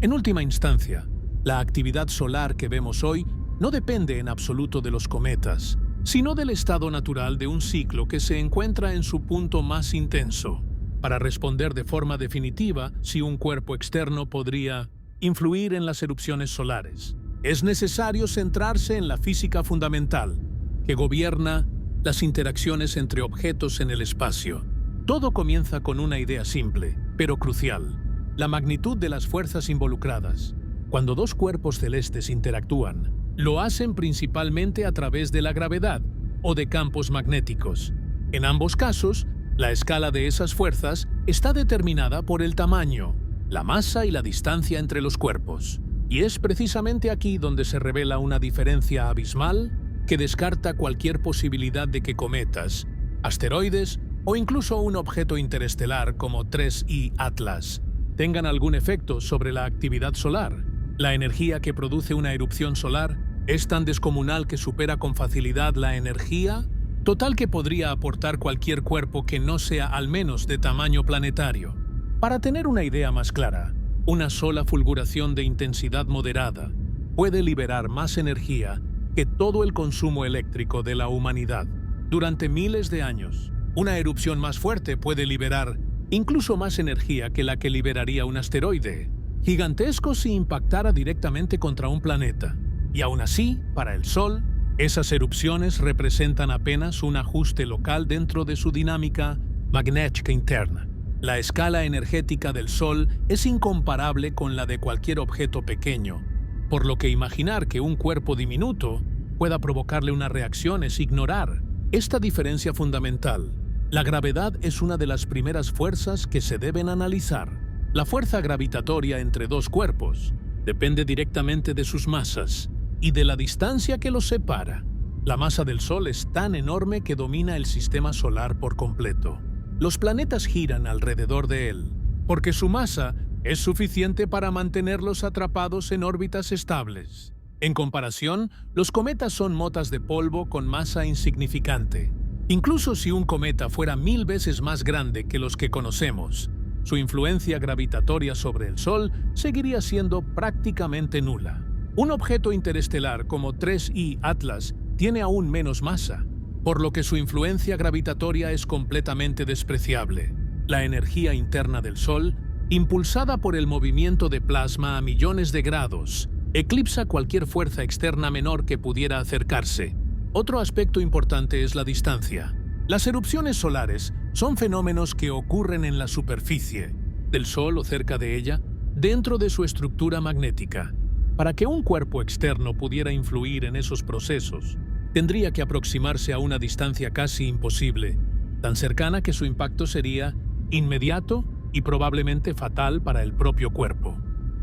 En última instancia, la actividad solar que vemos hoy no depende en absoluto de los cometas, sino del estado natural de un ciclo que se encuentra en su punto más intenso. Para responder de forma definitiva si un cuerpo externo podría influir en las erupciones solares, es necesario centrarse en la física fundamental, que gobierna las interacciones entre objetos en el espacio. Todo comienza con una idea simple, pero crucial: la magnitud de las fuerzas involucradas. Cuando dos cuerpos celestes interactúan, lo hacen principalmente a través de la gravedad o de campos magnéticos. En ambos casos, la escala de esas fuerzas está determinada por el tamaño, la masa y la distancia entre los cuerpos. Y es precisamente aquí donde se revela una diferencia abismal que descarta cualquier posibilidad de que cometas, asteroides o incluso un objeto interestelar como 3I Atlas tengan algún efecto sobre la actividad solar. La energía que produce una erupción solar es tan descomunal que supera con facilidad la energía total que podría aportar cualquier cuerpo que no sea al menos de tamaño planetario. Para tener una idea más clara, una sola fulguración de intensidad moderada puede liberar más energía que todo el consumo eléctrico de la humanidad durante miles de años. Una erupción más fuerte puede liberar incluso más energía que la que liberaría un asteroide gigantesco si impactara directamente contra un planeta. Y aún así, para el Sol, esas erupciones representan apenas un ajuste local dentro de su dinámica magnética interna. La escala energética del Sol es incomparable con la de cualquier objeto pequeño, por lo que imaginar que un cuerpo diminuto pueda provocarle una reacción es ignorar esta diferencia fundamental. La gravedad es una de las primeras fuerzas que se deben analizar. La fuerza gravitatoria entre dos cuerpos depende directamente de sus masas y de la distancia que los separa. La masa del Sol es tan enorme que domina el sistema solar por completo. Los planetas giran alrededor de él, porque su masa es suficiente para mantenerlos atrapados en órbitas estables. En comparación, los cometas son motas de polvo con masa insignificante. Incluso si un cometa fuera 1000 veces más grande que los que conocemos, su influencia gravitatoria sobre el Sol seguiría siendo prácticamente nula. Un objeto interestelar como 3I Atlas tiene aún menos masa, por lo que su influencia gravitatoria es completamente despreciable. La energía interna del Sol, impulsada por el movimiento de plasma a millones de grados, eclipsa cualquier fuerza externa menor que pudiera acercarse. Otro aspecto importante es la distancia. Las erupciones solares son fenómenos que ocurren en la superficie del Sol o cerca de ella, dentro de su estructura magnética. Para que un cuerpo externo pudiera influir en esos procesos, tendría que aproximarse a una distancia casi imposible, tan cercana que su impacto sería inmediato y probablemente fatal para el propio cuerpo.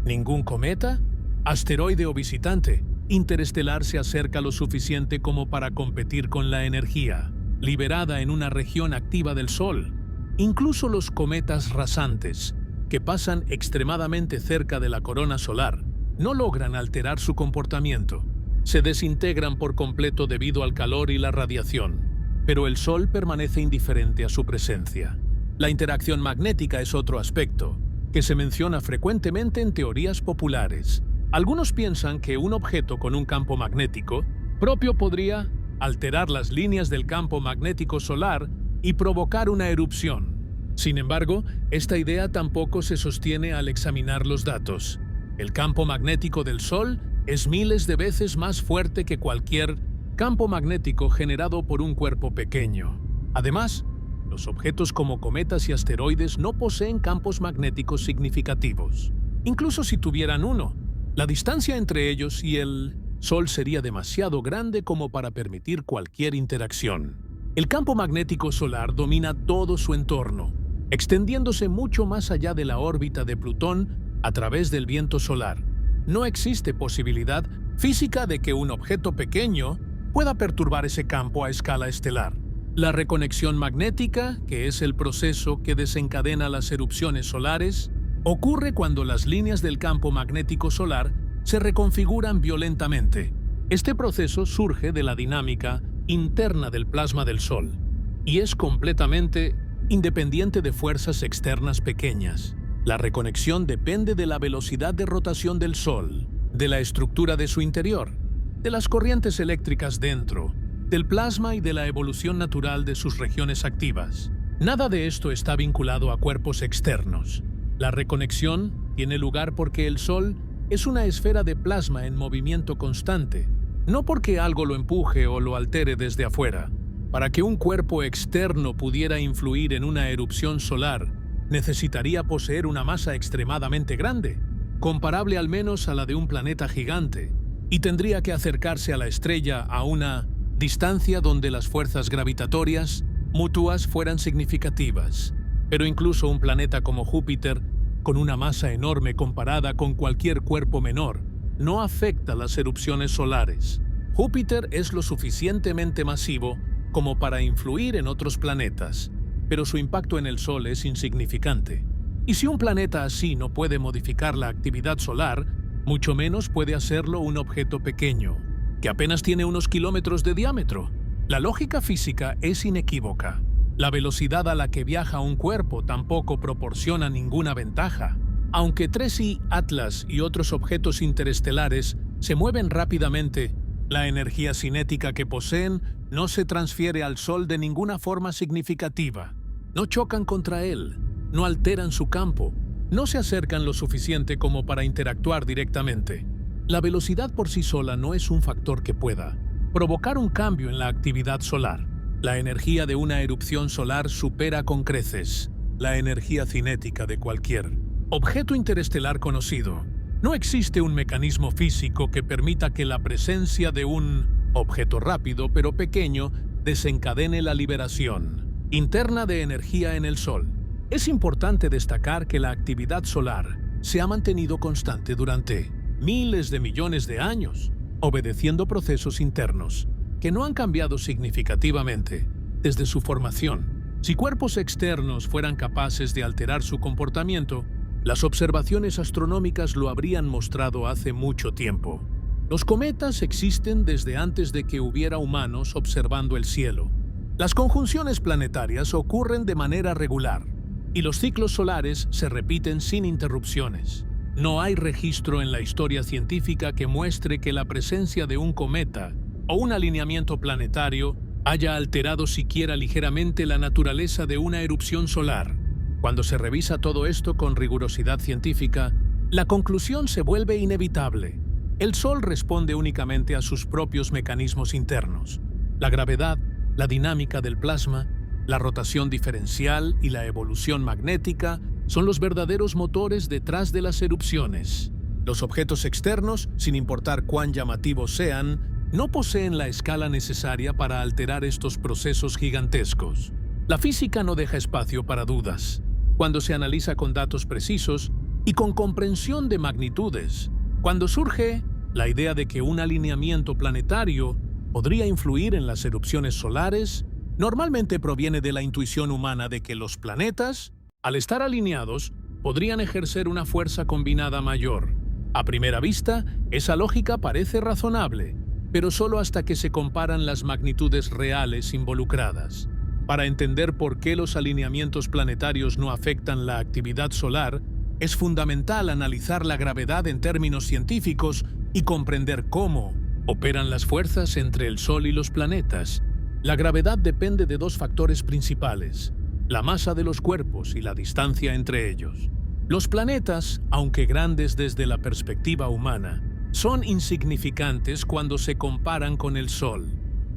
Ningún cometa, asteroide o visitante interestelar se acerca lo suficiente como para competir con la energía liberada en una región activa del Sol. Incluso los cometas rasantes, que pasan extremadamente cerca de la corona solar, no logran alterar su comportamiento. Se desintegran por completo debido al calor y la radiación, pero el Sol permanece indiferente a su presencia. La interacción magnética es otro aspecto, que se menciona frecuentemente en teorías populares. Algunos piensan que un objeto con un campo magnético propio podría alterar las líneas del campo magnético solar y provocar una erupción. Sin embargo, esta idea tampoco se sostiene al examinar los datos. El campo magnético del Sol es miles de veces más fuerte que cualquier campo magnético generado por un cuerpo pequeño. Además, los objetos como cometas y asteroides no poseen campos magnéticos significativos. Incluso si tuvieran uno, la distancia entre ellos y el Sol sería demasiado grande como para permitir cualquier interacción. El campo magnético solar domina todo su entorno, extendiéndose mucho más allá de la órbita de Plutón a través del viento solar. No existe posibilidad física de que un objeto pequeño pueda perturbar ese campo a escala estelar. La reconexión magnética, que es el proceso que desencadena las erupciones solares, ocurre cuando las líneas del campo magnético solar se reconfiguran violentamente. Este proceso surge de la dinámica interna del plasma del Sol y es completamente independiente de fuerzas externas pequeñas. La reconexión depende de la velocidad de rotación del Sol, de la estructura de su interior, de las corrientes eléctricas dentro, del plasma y de la evolución natural de sus regiones activas. Nada de esto está vinculado a cuerpos externos. La reconexión tiene lugar porque el Sol es una esfera de plasma en movimiento constante, no porque algo lo empuje o lo altere desde afuera. Para que un cuerpo externo pudiera influir en una erupción solar, necesitaría poseer una masa extremadamente grande, comparable al menos a la de un planeta gigante, y tendría que acercarse a la estrella a una distancia donde las fuerzas gravitatorias mutuas fueran significativas. Pero incluso un planeta como Júpiter, con una masa enorme comparada con cualquier cuerpo menor, no afecta las erupciones solares. Júpiter es lo suficientemente masivo como para influir en otros planetas, pero su impacto en el Sol es insignificante. Y si un planeta así no puede modificar la actividad solar, mucho menos puede hacerlo un objeto pequeño, que apenas tiene unos kilómetros de diámetro. La lógica física es inequívoca. La velocidad a la que viaja un cuerpo tampoco proporciona ninguna ventaja. Aunque TRESI, Atlas y otros objetos interestelares se mueven rápidamente, la energía cinética que poseen no se transfiere al Sol de ninguna forma significativa. No chocan contra él, no alteran su campo, no se acercan lo suficiente como para interactuar directamente. La velocidad por sí sola no es un factor que pueda provocar un cambio en la actividad solar. La energía de una erupción solar supera con creces la energía cinética de cualquier objeto interestelar conocido. No existe un mecanismo físico que permita que la presencia de un objeto rápido pero pequeño desencadene la liberación interna de energía en el Sol. Es importante destacar que la actividad solar se ha mantenido constante durante miles de millones de años, obedeciendo procesos internos que no han cambiado significativamente desde su formación. Si cuerpos externos fueran capaces de alterar su comportamiento, las observaciones astronómicas lo habrían mostrado hace mucho tiempo. Los cometas existen desde antes de que hubiera humanos observando el cielo. Las conjunciones planetarias ocurren de manera regular, y los ciclos solares se repiten sin interrupciones. No hay registro en la historia científica que muestre que la presencia de un cometa o un alineamiento planetario haya alterado siquiera ligeramente la naturaleza de una erupción solar. Cuando se revisa todo esto con rigurosidad científica, la conclusión se vuelve inevitable. El Sol responde únicamente a sus propios mecanismos internos. La gravedad, la dinámica del plasma, la rotación diferencial y la evolución magnética son los verdaderos motores detrás de las erupciones. Los objetos externos, sin importar cuán llamativos sean, no poseen la escala necesaria para alterar estos procesos gigantescos. La física no deja espacio para dudas. Cuando se analiza con datos precisos y con comprensión de magnitudes, cuando surge la idea de que un alineamiento planetario podría influir en las erupciones solares, normalmente proviene de la intuición humana de que los planetas, al estar alineados, podrían ejercer una fuerza combinada mayor. A primera vista, esa lógica parece razonable, pero solo hasta que se comparan las magnitudes reales involucradas. Para entender por qué los alineamientos planetarios no afectan la actividad solar, es fundamental analizar la gravedad en términos científicos y comprender cómo operan las fuerzas entre el Sol y los planetas. La gravedad depende de dos factores principales: la masa de los cuerpos y la distancia entre ellos. Los planetas, aunque grandes desde la perspectiva humana, son insignificantes cuando se comparan con el Sol.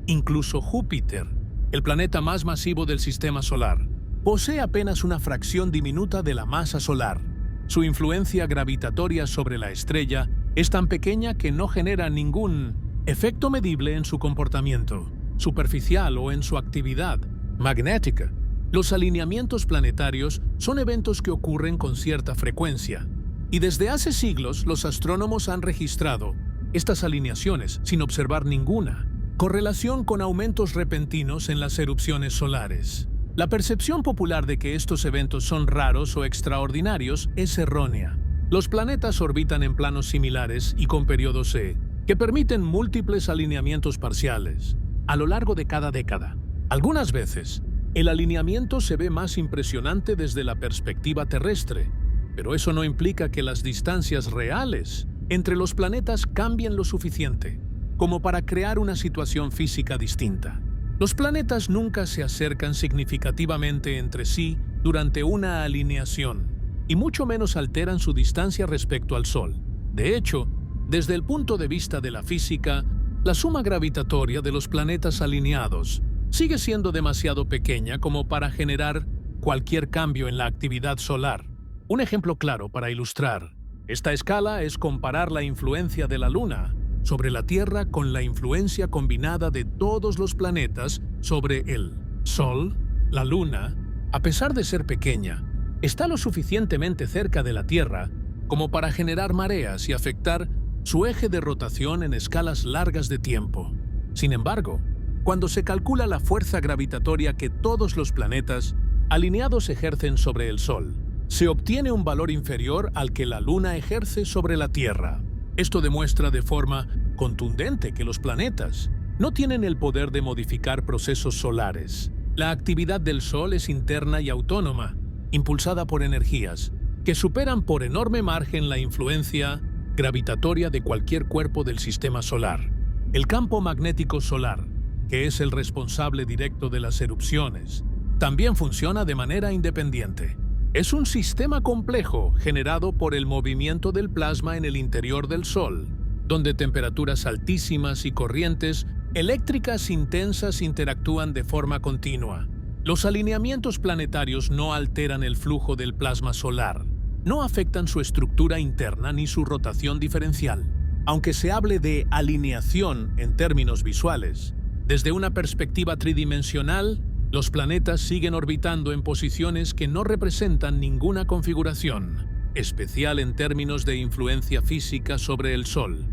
Incluso Júpiter, el planeta más masivo del sistema solar, posee apenas una fracción diminuta de la masa solar. Su influencia gravitatoria sobre la estrella es tan pequeña que no genera ningún efecto medible en su comportamiento superficial o en su actividad magnética. Los alineamientos planetarios son eventos que ocurren con cierta frecuencia, y desde hace siglos los astrónomos han registrado estas alineaciones sin observar ninguna correlación con aumentos repentinos en las erupciones solares. La percepción popular de que estos eventos son raros o extraordinarios es errónea. Los planetas orbitan en planos similares y con periodos que permiten múltiples alineamientos parciales a lo largo de cada década. Algunas veces, el alineamiento se ve más impresionante desde la perspectiva terrestre, pero eso no implica que las distancias reales entre los planetas cambien lo suficiente como para crear una situación física distinta. Los planetas nunca se acercan significativamente entre sí durante una alineación, y mucho menos alteran su distancia respecto al Sol. De hecho, desde el punto de vista de la física, la suma gravitatoria de los planetas alineados sigue siendo demasiado pequeña como para generar cualquier cambio en la actividad solar. Un ejemplo claro para ilustrar esta escala es comparar la influencia de la Luna sobre la Tierra con la influencia combinada de todos los planetas sobre el Sol. La Luna, a pesar de ser pequeña, está lo suficientemente cerca de la Tierra como para generar mareas y afectar su eje de rotación en escalas largas de tiempo. Sin embargo, cuando se calcula la fuerza gravitatoria que todos los planetas alineados ejercen sobre el Sol, se obtiene un valor inferior al que la Luna ejerce sobre la Tierra. Esto demuestra de forma contundente que los planetas no tienen el poder de modificar procesos solares. La actividad del Sol es interna y autónoma, impulsada por energías que superan por enorme margen la influencia gravitatoria de cualquier cuerpo del sistema solar. El campo magnético solar, que es el responsable directo de las erupciones, también funciona de manera independiente. Es un sistema complejo generado por el movimiento del plasma en el interior del Sol, donde temperaturas altísimas y corrientes eléctricas intensas interactúan de forma continua. Los alineamientos planetarios no alteran el flujo del plasma solar, no afectan su estructura interna ni su rotación diferencial. Aunque se hable de alineación en términos visuales, desde una perspectiva tridimensional, los planetas siguen orbitando en posiciones que no representan ninguna configuración especial en términos de influencia física sobre el Sol.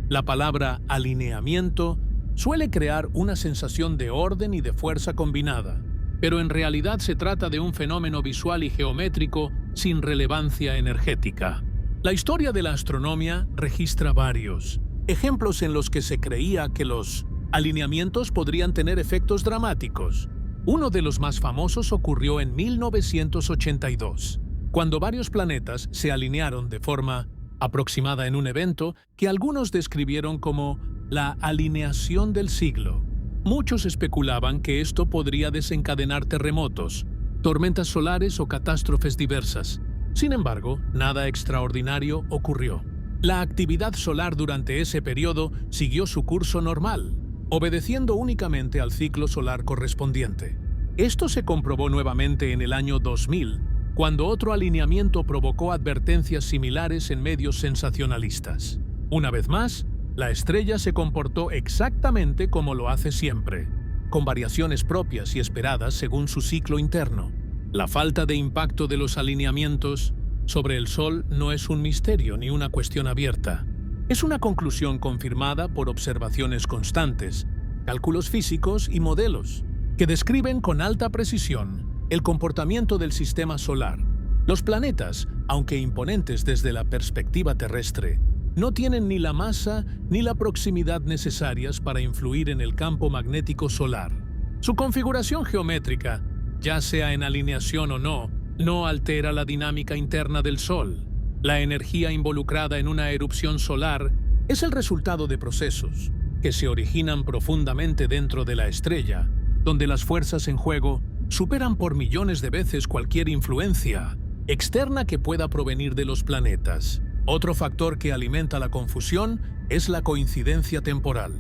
La palabra alineamiento suele crear una sensación de orden y de fuerza combinada, pero en realidad se trata de un fenómeno visual y geométrico sin relevancia energética. La historia de la astronomía registra varios ejemplos en los que se creía que los alineamientos podrían tener efectos dramáticos. Uno de los más famosos ocurrió en 1982, cuando varios planetas se alinearon de forma aproximada en un evento que algunos describieron como la alineación del siglo. Muchos especulaban que esto podría desencadenar terremotos, tormentas solares o catástrofes diversas. Sin embargo, nada extraordinario ocurrió. La actividad solar durante ese periodo siguió su curso normal, obedeciendo únicamente al ciclo solar correspondiente. Esto se comprobó nuevamente en el año 2000, cuando otro alineamiento provocó advertencias similares en medios sensacionalistas. Una vez más, la estrella se comportó exactamente como lo hace siempre, con variaciones propias y esperadas según su ciclo interno. La falta de impacto de los alineamientos sobre el Sol no es un misterio ni una cuestión abierta. Es una conclusión confirmada por observaciones constantes, cálculos físicos y modelos que describen con alta precisión el comportamiento del sistema solar. Los planetas, aunque imponentes desde la perspectiva terrestre, no tienen ni la masa ni la proximidad necesarias para influir en el campo magnético solar. Su configuración geométrica, ya sea en alineación o no altera la dinámica interna del Sol. La energía involucrada en una erupción solar es el resultado de procesos que se originan profundamente dentro de la estrella, donde las fuerzas en juego superan por millones de veces cualquier influencia externa que pueda provenir de los planetas. Otro factor que alimenta la confusión es la coincidencia temporal.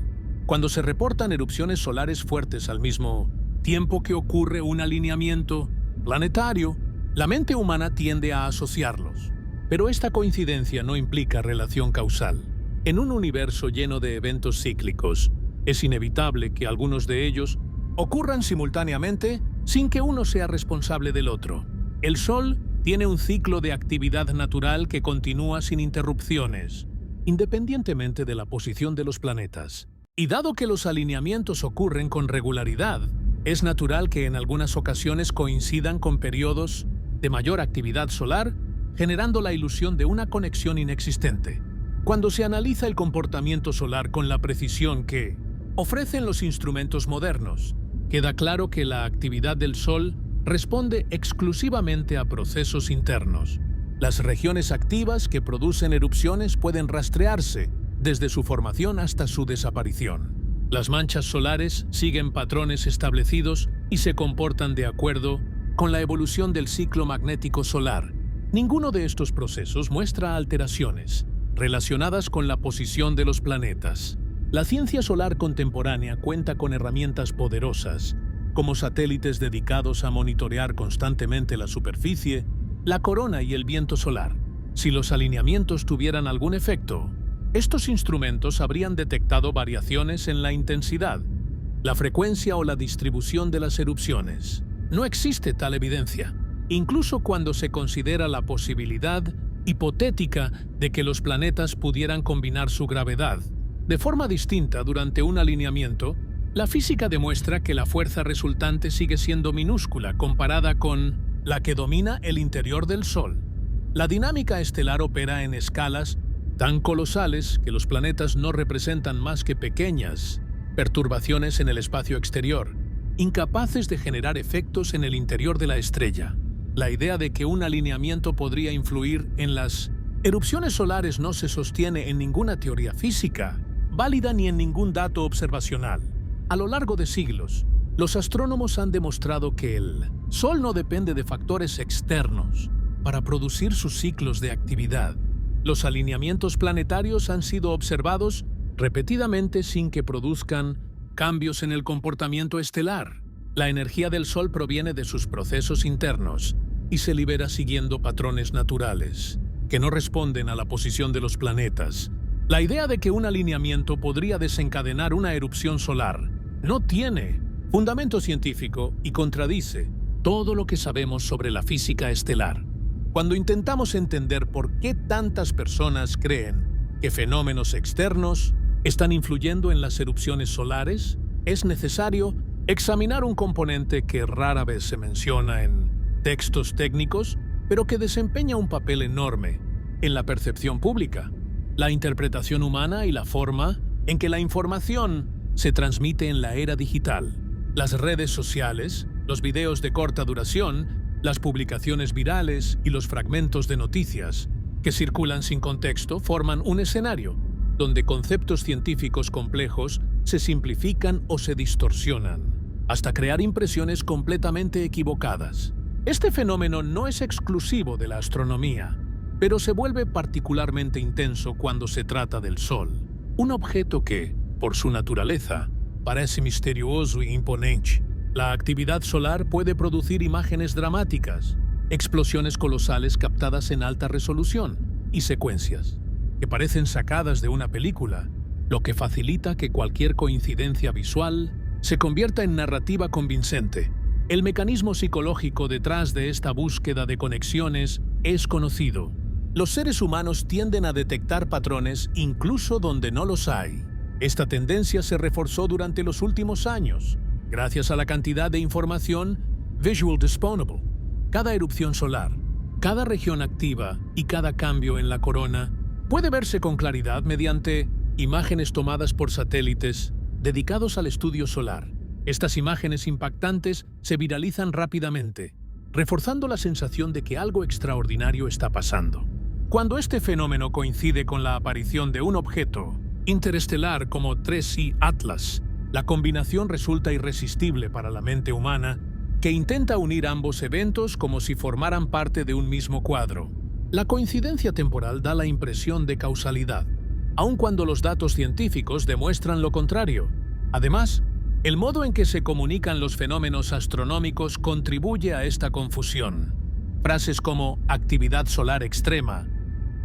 Cuando se reportan erupciones solares fuertes al mismo tiempo que ocurre un alineamiento planetario, la mente humana tiende a asociarlos. Pero esta coincidencia no implica relación causal. En un universo lleno de eventos cíclicos, es inevitable que algunos de ellos ocurran simultáneamente sin que uno sea responsable del otro. El Sol tiene un ciclo de actividad natural que continúa sin interrupciones, independientemente de la posición de los planetas. Y dado que los alineamientos ocurren con regularidad, es natural que en algunas ocasiones coincidan con periodos de mayor actividad solar, generando la ilusión de una conexión inexistente. Cuando se analiza el comportamiento solar con la precisión que ofrecen los instrumentos modernos, queda claro que la actividad del Sol responde exclusivamente a procesos internos. Las regiones activas que producen erupciones pueden rastrearse desde su formación hasta su desaparición. Las manchas solares siguen patrones establecidos y se comportan de acuerdo con la evolución del ciclo magnético solar. Ninguno de estos procesos muestra alteraciones relacionadas con la posición de los planetas. La ciencia solar contemporánea cuenta con herramientas poderosas, como satélites dedicados a monitorear constantemente la superficie, la corona y el viento solar. Si los alineamientos tuvieran algún efecto, estos instrumentos habrían detectado variaciones en la intensidad, la frecuencia o la distribución de las erupciones. No existe tal evidencia, incluso cuando se considera la posibilidad hipotética de que los planetas pudieran combinar su gravedad de forma distinta durante un alineamiento. La física demuestra que la fuerza resultante sigue siendo minúscula comparada con la que domina el interior del Sol. La dinámica estelar opera en escalas tan colosales que los planetas no representan más que pequeñas perturbaciones en el espacio exterior, incapaces de generar efectos en el interior de la estrella. La idea de que un alineamiento podría influir en las erupciones solares no se sostiene en ninguna teoría física válida ni en ningún dato observacional. A lo largo de siglos, los astrónomos han demostrado que el Sol no depende de factores externos para producir sus ciclos de actividad. Los alineamientos planetarios han sido observados repetidamente sin que produzcan cambios en el comportamiento estelar. La energía del Sol proviene de sus procesos internos y se libera siguiendo patrones naturales, que no responden a la posición de los planetas. La idea de que un alineamiento podría desencadenar una erupción solar no tiene fundamento científico y contradice todo lo que sabemos sobre la física estelar. Cuando intentamos entender por qué tantas personas creen que fenómenos externos están influyendo en las erupciones solares, es necesario examinar un componente que rara vez se menciona en textos técnicos, pero que desempeña un papel enorme en la percepción pública: la interpretación humana y la forma en que la información se transmite en la era digital. Las redes sociales, los videos de corta duración, las publicaciones virales y los fragmentos de noticias que circulan sin contexto forman un escenario donde conceptos científicos complejos se simplifican o se distorsionan, hasta crear impresiones completamente equivocadas. Este fenómeno no es exclusivo de la astronomía, pero se vuelve particularmente intenso cuando se trata del Sol, un objeto que, por su naturaleza, parece misterioso e imponente. La actividad solar puede producir imágenes dramáticas, explosiones colosales captadas en alta resolución y secuencias que parecen sacadas de una película, lo que facilita que cualquier coincidencia visual se convierta en narrativa convincente. El mecanismo psicológico detrás de esta búsqueda de conexiones es conocido. Los seres humanos tienden a detectar patrones incluso donde no los hay. Esta tendencia se reforzó durante los últimos años, gracias a la cantidad de información visual disponible. Cada erupción solar, cada región activa y cada cambio en la corona puede verse con claridad mediante imágenes tomadas por satélites dedicados al estudio solar. Estas imágenes impactantes se viralizan rápidamente, reforzando la sensación de que algo extraordinario está pasando. Cuando este fenómeno coincide con la aparición de un objeto interestelar como 3C Atlas, la combinación resulta irresistible para la mente humana, que intenta unir ambos eventos como si formaran parte de un mismo cuadro. La coincidencia temporal da la impresión de causalidad, aun cuando los datos científicos demuestran lo contrario. Además, el modo en que se comunican los fenómenos astronómicos contribuye a esta confusión. Frases como actividad solar extrema,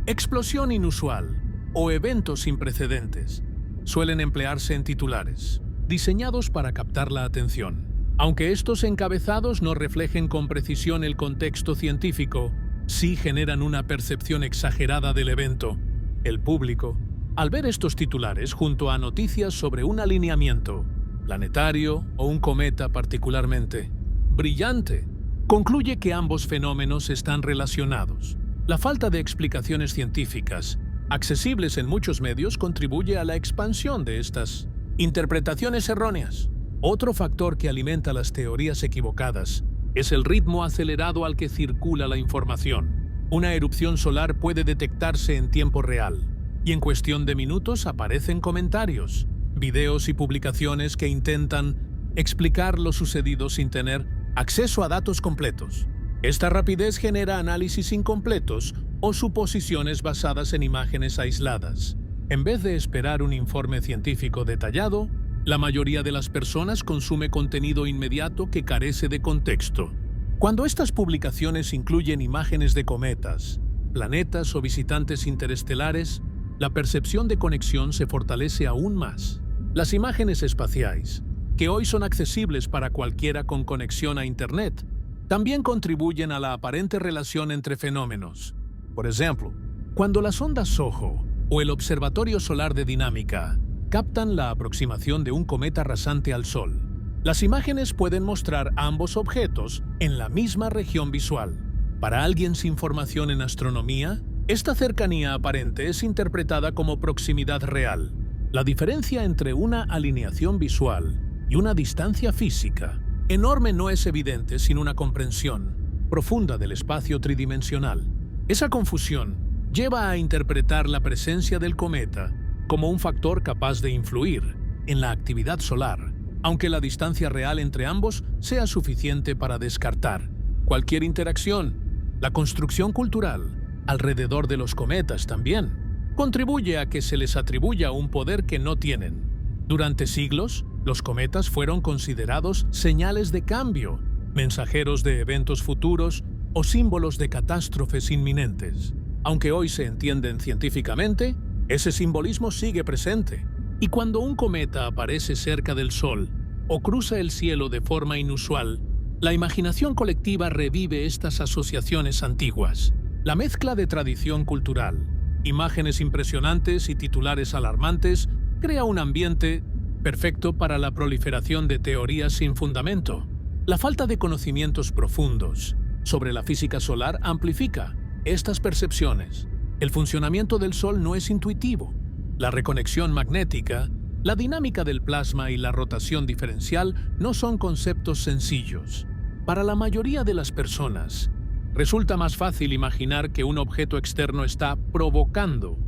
explosión inusual o eventos sin precedentes suelen emplearse en titulares, diseñados para captar la atención. Aunque estos encabezados no reflejen con precisión el contexto científico, sí generan una percepción exagerada del evento. El público, al ver estos titulares junto a noticias sobre un alineamiento planetario o un cometa particularmente brillante, concluye que ambos fenómenos están relacionados. La falta de explicaciones científicas accesibles en muchos medios contribuye a la expansión de estas interpretaciones erróneas. Otro factor que alimenta las teorías equivocadas es el ritmo acelerado al que circula la información. Una erupción solar puede detectarse en tiempo real, y en cuestión de minutos aparecen comentarios, videos y publicaciones que intentan explicar lo sucedido sin tener acceso a datos completos. Esta rapidez genera análisis incompletos o suposiciones basadas en imágenes aisladas. En vez de esperar un informe científico detallado, la mayoría de las personas consume contenido inmediato que carece de contexto. Cuando estas publicaciones incluyen imágenes de cometas, planetas o visitantes interestelares, la percepción de conexión se fortalece aún más. Las imágenes espaciales, que hoy son accesibles para cualquiera con conexión a Internet, también contribuyen a la aparente relación entre fenómenos. Por ejemplo, cuando las ondas SOHO o el Observatorio Solar de Dinámica captan la aproximación de un cometa rasante al Sol, las imágenes pueden mostrar ambos objetos en la misma región visual. Para alguien sin formación en astronomía, esta cercanía aparente es interpretada como proximidad real. La diferencia entre una alineación visual y una distancia física enorme no es evidente sin una comprensión profunda del espacio tridimensional. Esa confusión lleva a interpretar la presencia del cometa como un factor capaz de influir en la actividad solar, aunque la distancia real entre ambos sea suficiente para descartar cualquier interacción. La construcción cultural alrededor de los cometas también contribuye a que se les atribuya un poder que no tienen. Durante siglos, los cometas fueron considerados señales de cambio, mensajeros de eventos futuros o símbolos de catástrofes inminentes. Aunque hoy se entienden científicamente, ese simbolismo sigue presente. Y cuando un cometa aparece cerca del Sol o cruza el cielo de forma inusual, la imaginación colectiva revive estas asociaciones antiguas. La mezcla de tradición cultural, imágenes impresionantes y titulares alarmantes crea un ambiente perfecto para la proliferación de teorías sin fundamento. La falta de conocimientos profundos sobre la física solar amplifica estas percepciones. El funcionamiento del Sol no es intuitivo. La reconexión magnética, la dinámica del plasma y la rotación diferencial no son conceptos sencillos. Para la mayoría de las personas, resulta más fácil imaginar que un objeto externo está provocando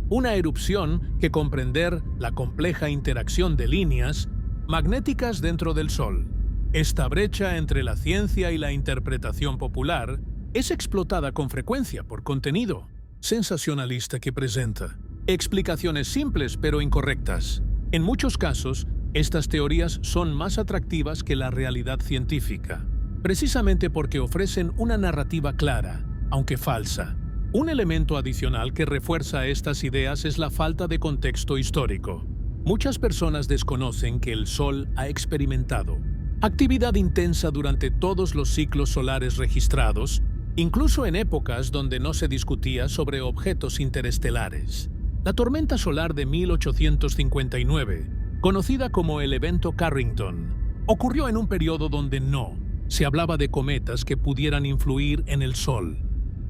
una erupción que comprender la compleja interacción de líneas magnéticas dentro del Sol. Esta brecha entre la ciencia y la interpretación popular es explotada con frecuencia por contenido sensacionalista que presenta explicaciones simples pero incorrectas. En muchos casos, estas teorías son más atractivas que la realidad científica, precisamente porque ofrecen una narrativa clara, aunque falsa. Un elemento adicional que refuerza estas ideas es la falta de contexto histórico. Muchas personas desconocen que el Sol ha experimentado actividad intensa durante todos los ciclos solares registrados, incluso en épocas donde no se discutía sobre objetos interestelares. La tormenta solar de 1859, conocida como el evento Carrington, ocurrió en un periodo donde no se hablaba de cometas que pudieran influir en el Sol.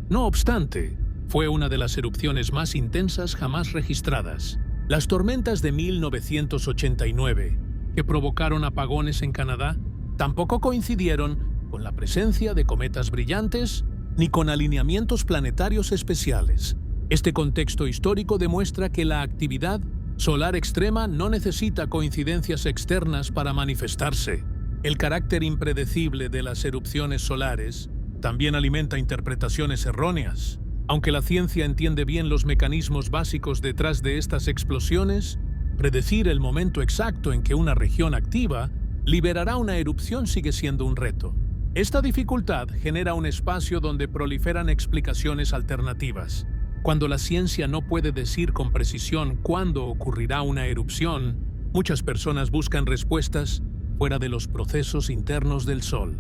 No obstante, fue una de las erupciones más intensas jamás registradas. Las tormentas de 1989, que provocaron apagones en Canadá, tampoco coincidieron con la presencia de cometas brillantes ni con alineamientos planetarios especiales. Este contexto histórico demuestra que la actividad solar extrema no necesita coincidencias externas para manifestarse. El carácter impredecible de las erupciones solares también alimenta interpretaciones erróneas. Aunque la ciencia entiende bien los mecanismos básicos detrás de estas explosiones, predecir el momento exacto en que una región activa liberará una erupción sigue siendo un reto. Esta dificultad genera un espacio donde proliferan explicaciones alternativas. Cuando la ciencia no puede decir con precisión cuándo ocurrirá una erupción, muchas personas buscan respuestas fuera de los procesos internos del Sol.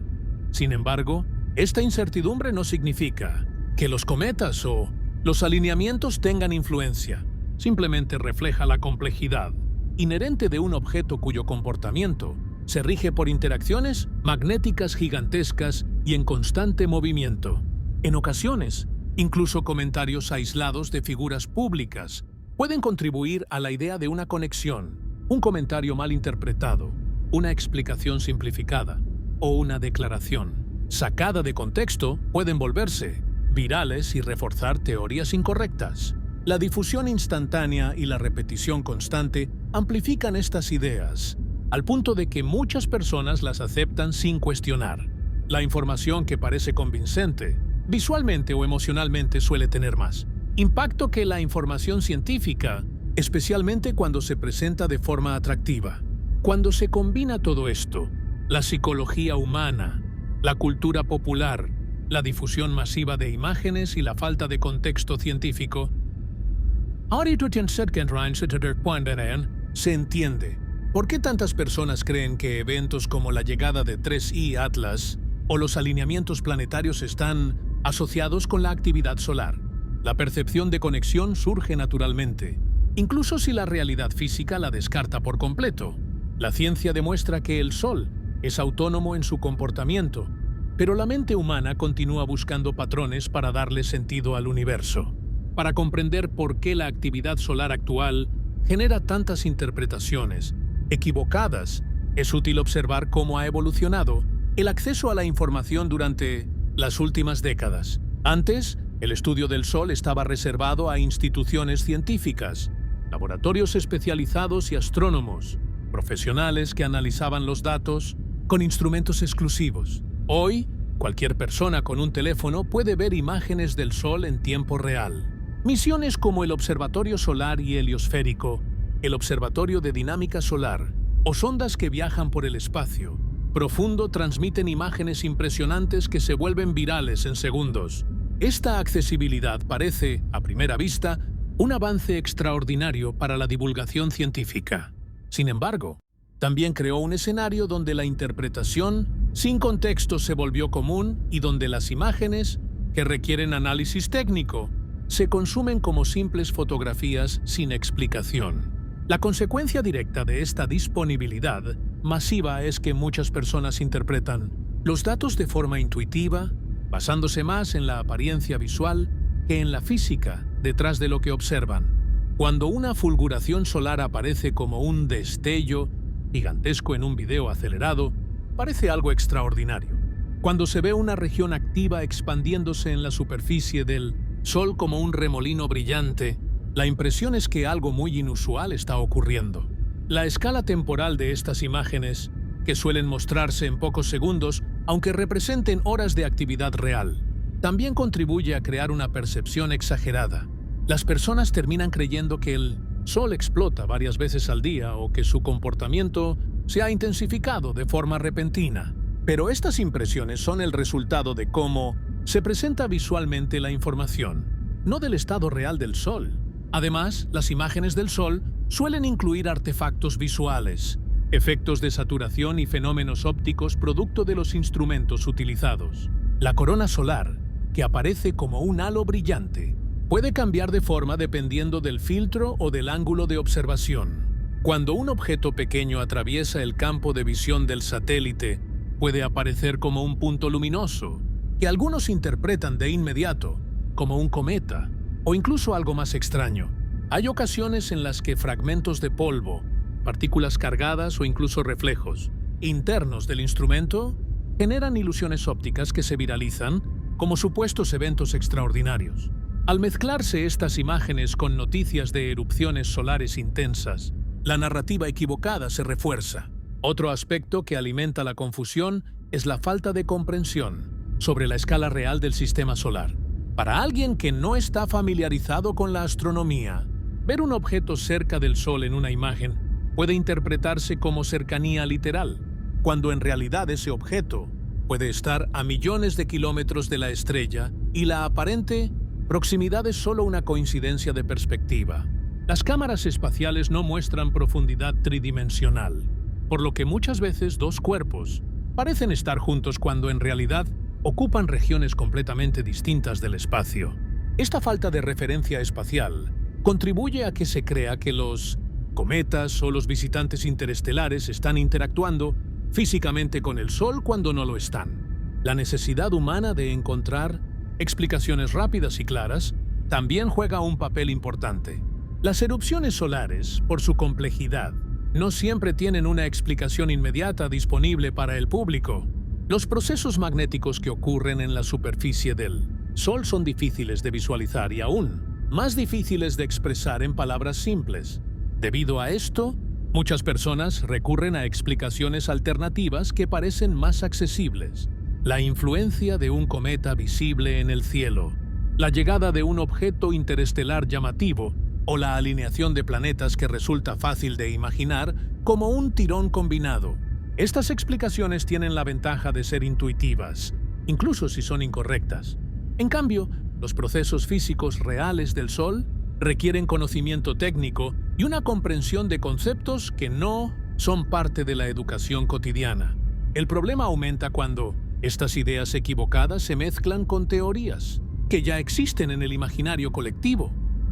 Sin embargo, esta incertidumbre no significa que los cometas o los alineamientos tengan influencia. Simplemente refleja la complejidad inherente de un objeto cuyo comportamiento se rige por interacciones magnéticas gigantescas y en constante movimiento. En ocasiones, incluso comentarios aislados de figuras públicas pueden contribuir a la idea de una conexión. Un comentario mal interpretado, una explicación simplificada o una declaración sacada de contexto pueden volverse virales y reforzar teorías incorrectas. La difusión instantánea y la repetición constante amplifican estas ideas, al punto de que muchas personas las aceptan sin cuestionar. La información que parece convincente, visualmente o emocionalmente, suele tener más impacto que la información científica especialmente cuando se presenta de forma atractiva. Cuando se combina todo esto, la psicología humana, la cultura popular, la difusión masiva de imágenes y la falta de contexto científico, se entiende por qué tantas personas creen que eventos como la llegada de 3I Atlas o los alineamientos planetarios están asociados con la actividad solar. La percepción de conexión surge naturalmente, incluso si la realidad física la descarta por completo. La ciencia demuestra que el Sol es autónomo en su comportamiento, pero la mente humana continúa buscando patrones para darle sentido al universo. Para comprender por qué la actividad solar actual genera tantas interpretaciones equivocadas, es útil observar cómo ha evolucionado el acceso a la información durante las últimas décadas. Antes, el estudio del Sol estaba reservado a instituciones científicas, laboratorios especializados y astrónomos, profesionales que analizaban los datos con instrumentos exclusivos. Hoy, cualquier persona con un teléfono puede ver imágenes del Sol en tiempo real. Misiones como el Observatorio Solar y Heliosférico, el Observatorio de Dinámica Solar o sondas que viajan por el espacio profundo transmiten imágenes impresionantes que se vuelven virales en segundos. Esta accesibilidad parece, a primera vista, un avance extraordinario para la divulgación científica. Sin embargo, también creó un escenario donde la interpretación sin contexto se volvió común y donde las imágenes, que requieren análisis técnico, se consumen como simples fotografías sin explicación. La consecuencia directa de esta disponibilidad masiva es que muchas personas interpretan los datos de forma intuitiva, basándose más en la apariencia visual que en la física detrás de lo que observan. Cuando una fulguración solar aparece como un destello gigantesco en un video acelerado, parece algo extraordinario. Cuando se ve una región activa expandiéndose en la superficie del Sol como un remolino brillante, la impresión es que algo muy inusual está ocurriendo. La escala temporal de estas imágenes, que suelen mostrarse en pocos segundos, aunque representen horas de actividad real, también contribuye a crear una percepción exagerada. Las personas terminan creyendo que el Sol explota varias veces al día o que su comportamiento se ha intensificado de forma repentina. Pero estas impresiones son el resultado de cómo se presenta visualmente la información, no del estado real del Sol. Además, las imágenes del Sol suelen incluir artefactos visuales, efectos de saturación y fenómenos ópticos producto de los instrumentos utilizados. La corona solar, que aparece como un halo brillante, puede cambiar de forma dependiendo del filtro o del ángulo de observación. Cuando un objeto pequeño atraviesa el campo de visión del satélite, puede aparecer como un punto luminoso, que algunos interpretan de inmediato como un cometa o incluso algo más extraño. Hay ocasiones en las que fragmentos de polvo, partículas cargadas o incluso reflejos internos del instrumento generan ilusiones ópticas que se viralizan como supuestos eventos extraordinarios. Al mezclarse estas imágenes con noticias de erupciones solares intensas, la narrativa equivocada se refuerza. Otro aspecto que alimenta la confusión es la falta de comprensión sobre la escala real del sistema solar. Para alguien que no está familiarizado con la astronomía, ver un objeto cerca del Sol en una imagen puede interpretarse como cercanía literal, cuando en realidad ese objeto puede estar a millones de kilómetros de la estrella y la aparente proximidad es solo una coincidencia de perspectiva. Las cámaras espaciales no muestran profundidad tridimensional, por lo que muchas veces dos cuerpos parecen estar juntos cuando en realidad ocupan regiones completamente distintas del espacio. Esta falta de referencia espacial contribuye a que se crea que los cometas o los visitantes interestelares están interactuando físicamente con el Sol cuando no lo están. La necesidad humana de encontrar explicaciones rápidas y claras también juega un papel importante. Las erupciones solares, por su complejidad, no siempre tienen una explicación inmediata disponible para el público. Los procesos magnéticos que ocurren en la superficie del Sol son difíciles de visualizar y aún más difíciles de expresar en palabras simples. Debido a esto, muchas personas recurren a explicaciones alternativas que parecen más accesibles. La influencia de un cometa visible en el cielo, la llegada de un objeto interestelar llamativo o la alineación de planetas que resulta fácil de imaginar como un tirón combinado. Estas explicaciones tienen la ventaja de ser intuitivas, incluso si son incorrectas. En cambio, los procesos físicos reales del Sol requieren conocimiento técnico y una comprensión de conceptos que no son parte de la educación cotidiana. El problema aumenta cuando estas ideas equivocadas se mezclan con teorías que ya existen en el imaginario colectivo.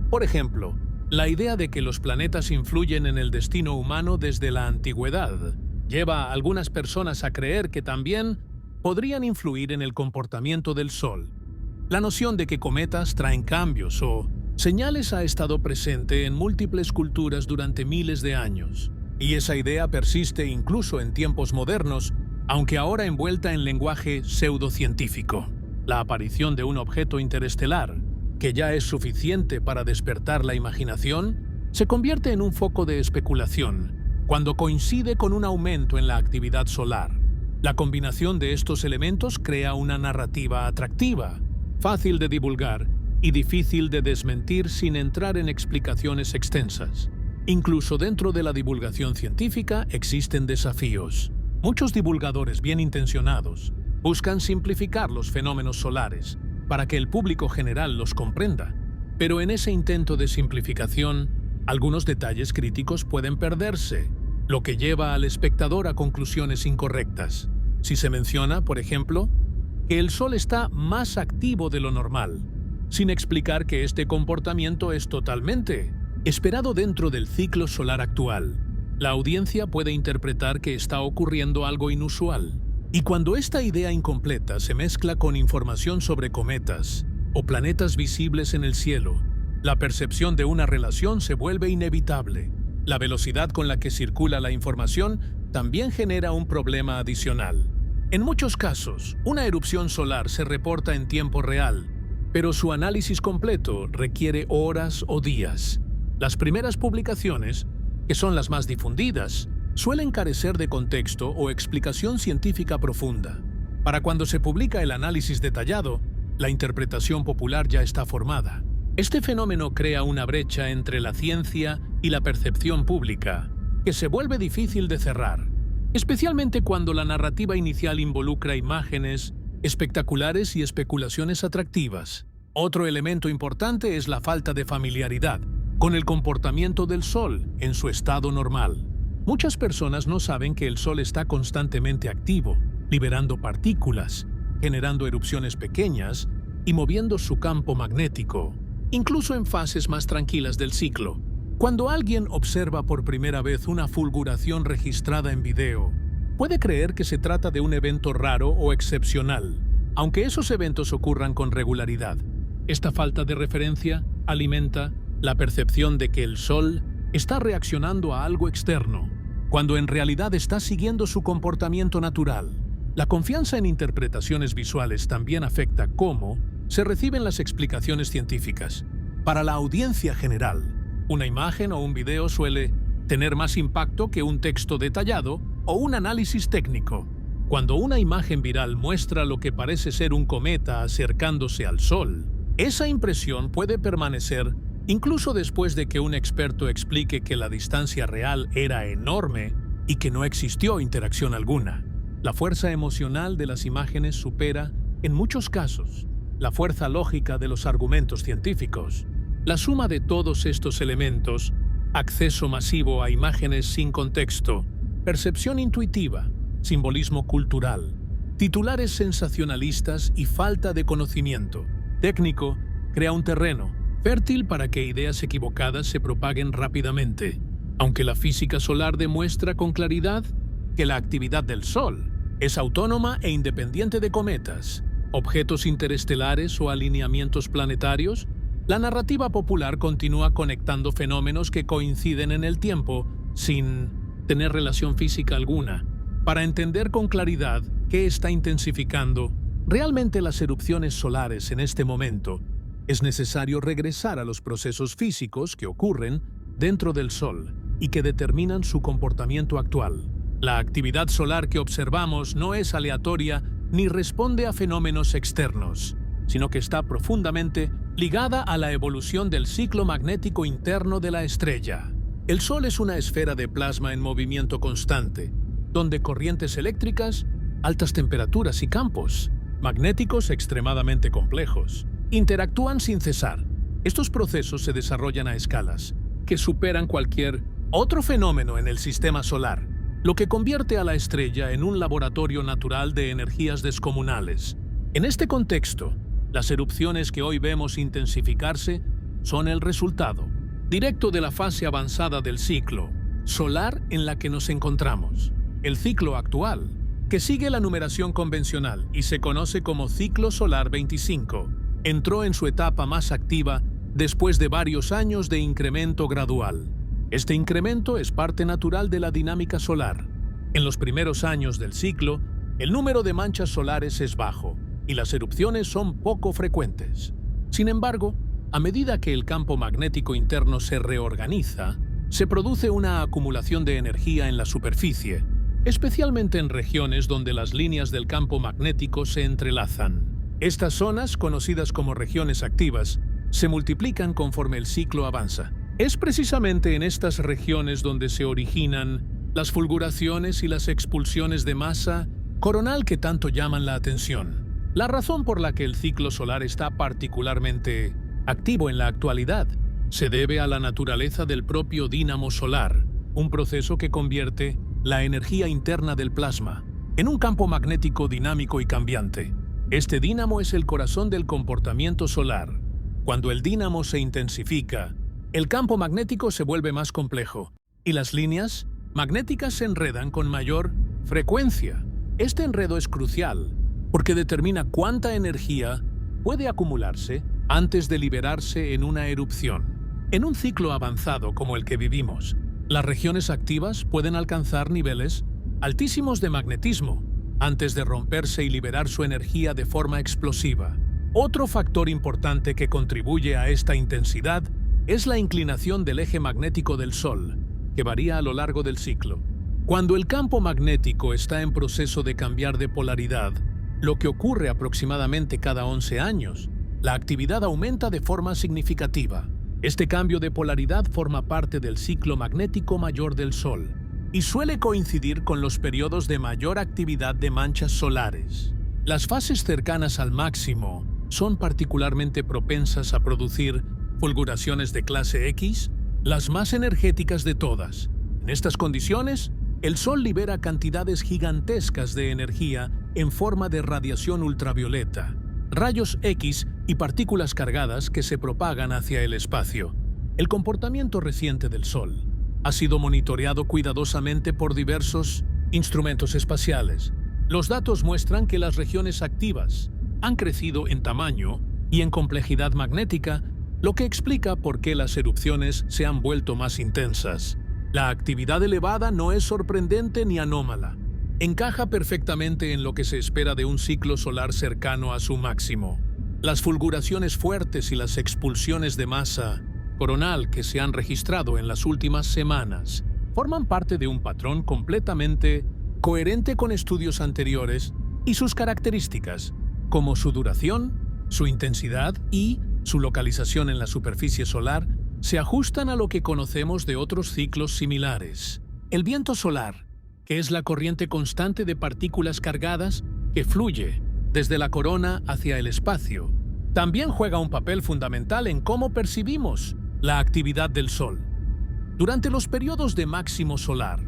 Por ejemplo, la idea de que los planetas influyen en el destino humano desde la antigüedad lleva a algunas personas a creer que también podrían influir en el comportamiento del Sol. La noción de que cometas traen cambios o señales ha estado presente en múltiples culturas durante miles de años, y esa idea persiste incluso en tiempos modernos, aunque ahora envuelta en lenguaje pseudocientífico. La aparición de un objeto interestelar, que ya es suficiente para despertar la imaginación, se convierte en un foco de especulación cuando coincide con un aumento en la actividad solar. La combinación de estos elementos crea una narrativa atractiva, fácil de divulgar y difícil de desmentir sin entrar en explicaciones extensas. Incluso dentro de la divulgación científica existen desafíos. Muchos divulgadores bien intencionados buscan simplificar los fenómenos solares para que el público general los comprenda, pero en ese intento de simplificación, algunos detalles críticos pueden perderse, lo que lleva al espectador a conclusiones incorrectas. Si se menciona, por ejemplo, que el Sol está más activo de lo normal, sin explicar que este comportamiento es totalmente esperado dentro del ciclo solar actual, la audiencia puede interpretar que está ocurriendo algo inusual. Y cuando esta idea incompleta se mezcla con información sobre cometas o planetas visibles en el cielo, la percepción de una relación se vuelve inevitable. La velocidad con la que circula la información también genera un problema adicional. En muchos casos, una erupción solar se reporta en tiempo real, pero su análisis completo requiere horas o días. Las primeras publicaciones, que son las más difundidas, suelen carecer de contexto o explicación científica profunda. Para cuando se publica el análisis detallado, la interpretación popular ya está formada. Este fenómeno crea una brecha entre la ciencia y la percepción pública, que se vuelve difícil de cerrar, especialmente cuando la narrativa inicial involucra imágenes espectaculares y especulaciones atractivas. Otro elemento importante es la falta de familiaridad con el comportamiento del Sol en su estado normal. Muchas personas no saben que el Sol está constantemente activo, liberando partículas, generando erupciones pequeñas y moviendo su campo magnético, incluso en fases más tranquilas del ciclo. Cuando alguien observa por primera vez una fulguración registrada en video, puede creer que se trata de un evento raro o excepcional, aunque esos eventos ocurran con regularidad. Esta falta de referencia alimenta la percepción de que el Sol está reaccionando a algo externo, cuando en realidad está siguiendo su comportamiento natural. La confianza en interpretaciones visuales también afecta cómo se reciben las explicaciones científicas. Para la audiencia general, una imagen o un video suele tener más impacto que un texto detallado o un análisis técnico. Cuando una imagen viral muestra lo que parece ser un cometa acercándose al Sol, esa impresión puede permanecer incluso después de que un experto explique que la distancia real era enorme y que no existió interacción alguna. La fuerza emocional de las imágenes supera, en muchos casos, la fuerza lógica de los argumentos científicos. La suma de todos estos elementos, acceso masivo a imágenes sin contexto, percepción intuitiva, simbolismo cultural, titulares sensacionalistas y falta de conocimiento técnico, crea un terreno fértil para que ideas equivocadas se propaguen rápidamente. Aunque la física solar demuestra con claridad que la actividad del Sol es autónoma e independiente de cometas, objetos interestelares o alineamientos planetarios, la narrativa popular continúa conectando fenómenos que coinciden en el tiempo sin tener relación física alguna. Para entender con claridad qué está intensificando realmente las erupciones solares en este momento, es necesario regresar a los procesos físicos que ocurren dentro del Sol y que determinan su comportamiento actual. La actividad solar que observamos no es aleatoria ni responde a fenómenos externos. sino que está profundamente ligada a la evolución del ciclo magnético interno de la estrella. El Sol es una esfera de plasma en movimiento constante, donde corrientes eléctricas, altas temperaturas y campos magnéticos extremadamente complejos interactúan sin cesar. Estos procesos se desarrollan a escalas que superan cualquier otro fenómeno en el sistema solar, lo que convierte a la estrella en un laboratorio natural de energías descomunales. En este contexto, las erupciones que hoy vemos intensificarse son el resultado directo de la fase avanzada del ciclo solar en la que nos encontramos. El ciclo actual, que sigue la numeración convencional y se conoce como ciclo solar 25, entró en su etapa más activa después de varios años de incremento gradual. Este incremento es parte natural de la dinámica solar. En los primeros años del ciclo, el número de manchas solares es bajo y las erupciones son poco frecuentes. Sin embargo, a medida que el campo magnético interno se reorganiza, se produce una acumulación de energía en la superficie, especialmente en regiones donde las líneas del campo magnético se entrelazan. Estas zonas, conocidas como regiones activas, se multiplican conforme el ciclo avanza. Es precisamente en estas regiones donde se originan las fulguraciones y las expulsiones de masa coronal que tanto llaman la atención. La razón por la que el ciclo solar está particularmente activo en la actualidad se debe a la naturaleza del propio dínamo solar, un proceso que convierte la energía interna del plasma en un campo magnético dinámico y cambiante. Este dínamo es el corazón del comportamiento solar. Cuando el dínamo se intensifica, el campo magnético se vuelve más complejo y las líneas magnéticas se enredan con mayor frecuencia. Este enredo es crucial porque determina cuánta energía puede acumularse antes de liberarse en una erupción. En un ciclo avanzado como el que vivimos, las regiones activas pueden alcanzar niveles altísimos de magnetismo antes de romperse y liberar su energía de forma explosiva. Otro factor importante que contribuye a esta intensidad es la inclinación del eje magnético del Sol, que varía a lo largo del ciclo. Cuando el campo magnético está en proceso de cambiar de polaridad, lo que ocurre aproximadamente cada 11 años, la actividad aumenta de forma significativa. Este cambio de polaridad forma parte del ciclo magnético mayor del Sol y suele coincidir con los periodos de mayor actividad de manchas solares. Las fases cercanas al máximo son particularmente propensas a producir fulguraciones de clase X, las más energéticas de todas. En estas condiciones, el Sol libera cantidades gigantescas de energía en forma de radiación ultravioleta, rayos X y partículas cargadas que se propagan hacia el espacio. El comportamiento reciente del Sol ha sido monitoreado cuidadosamente por diversos instrumentos espaciales. Los datos muestran que las regiones activas han crecido en tamaño y en complejidad magnética, lo que explica por qué las erupciones se han vuelto más intensas. La actividad elevada no es sorprendente ni anómala. Encaja perfectamente en lo que se espera de un ciclo solar cercano a su máximo. Las fulguraciones fuertes y las expulsiones de masa coronal que se han registrado en las últimas semanas forman parte de un patrón completamente coherente con estudios anteriores y sus características, como su duración, su intensidad y su localización en la superficie solar, se ajustan a lo que conocemos de otros ciclos similares. El viento solar, que es la corriente constante de partículas cargadas que fluye desde la corona hacia el espacio, también juega un papel fundamental en cómo percibimos la actividad del Sol. Durante los periodos de máximo solar,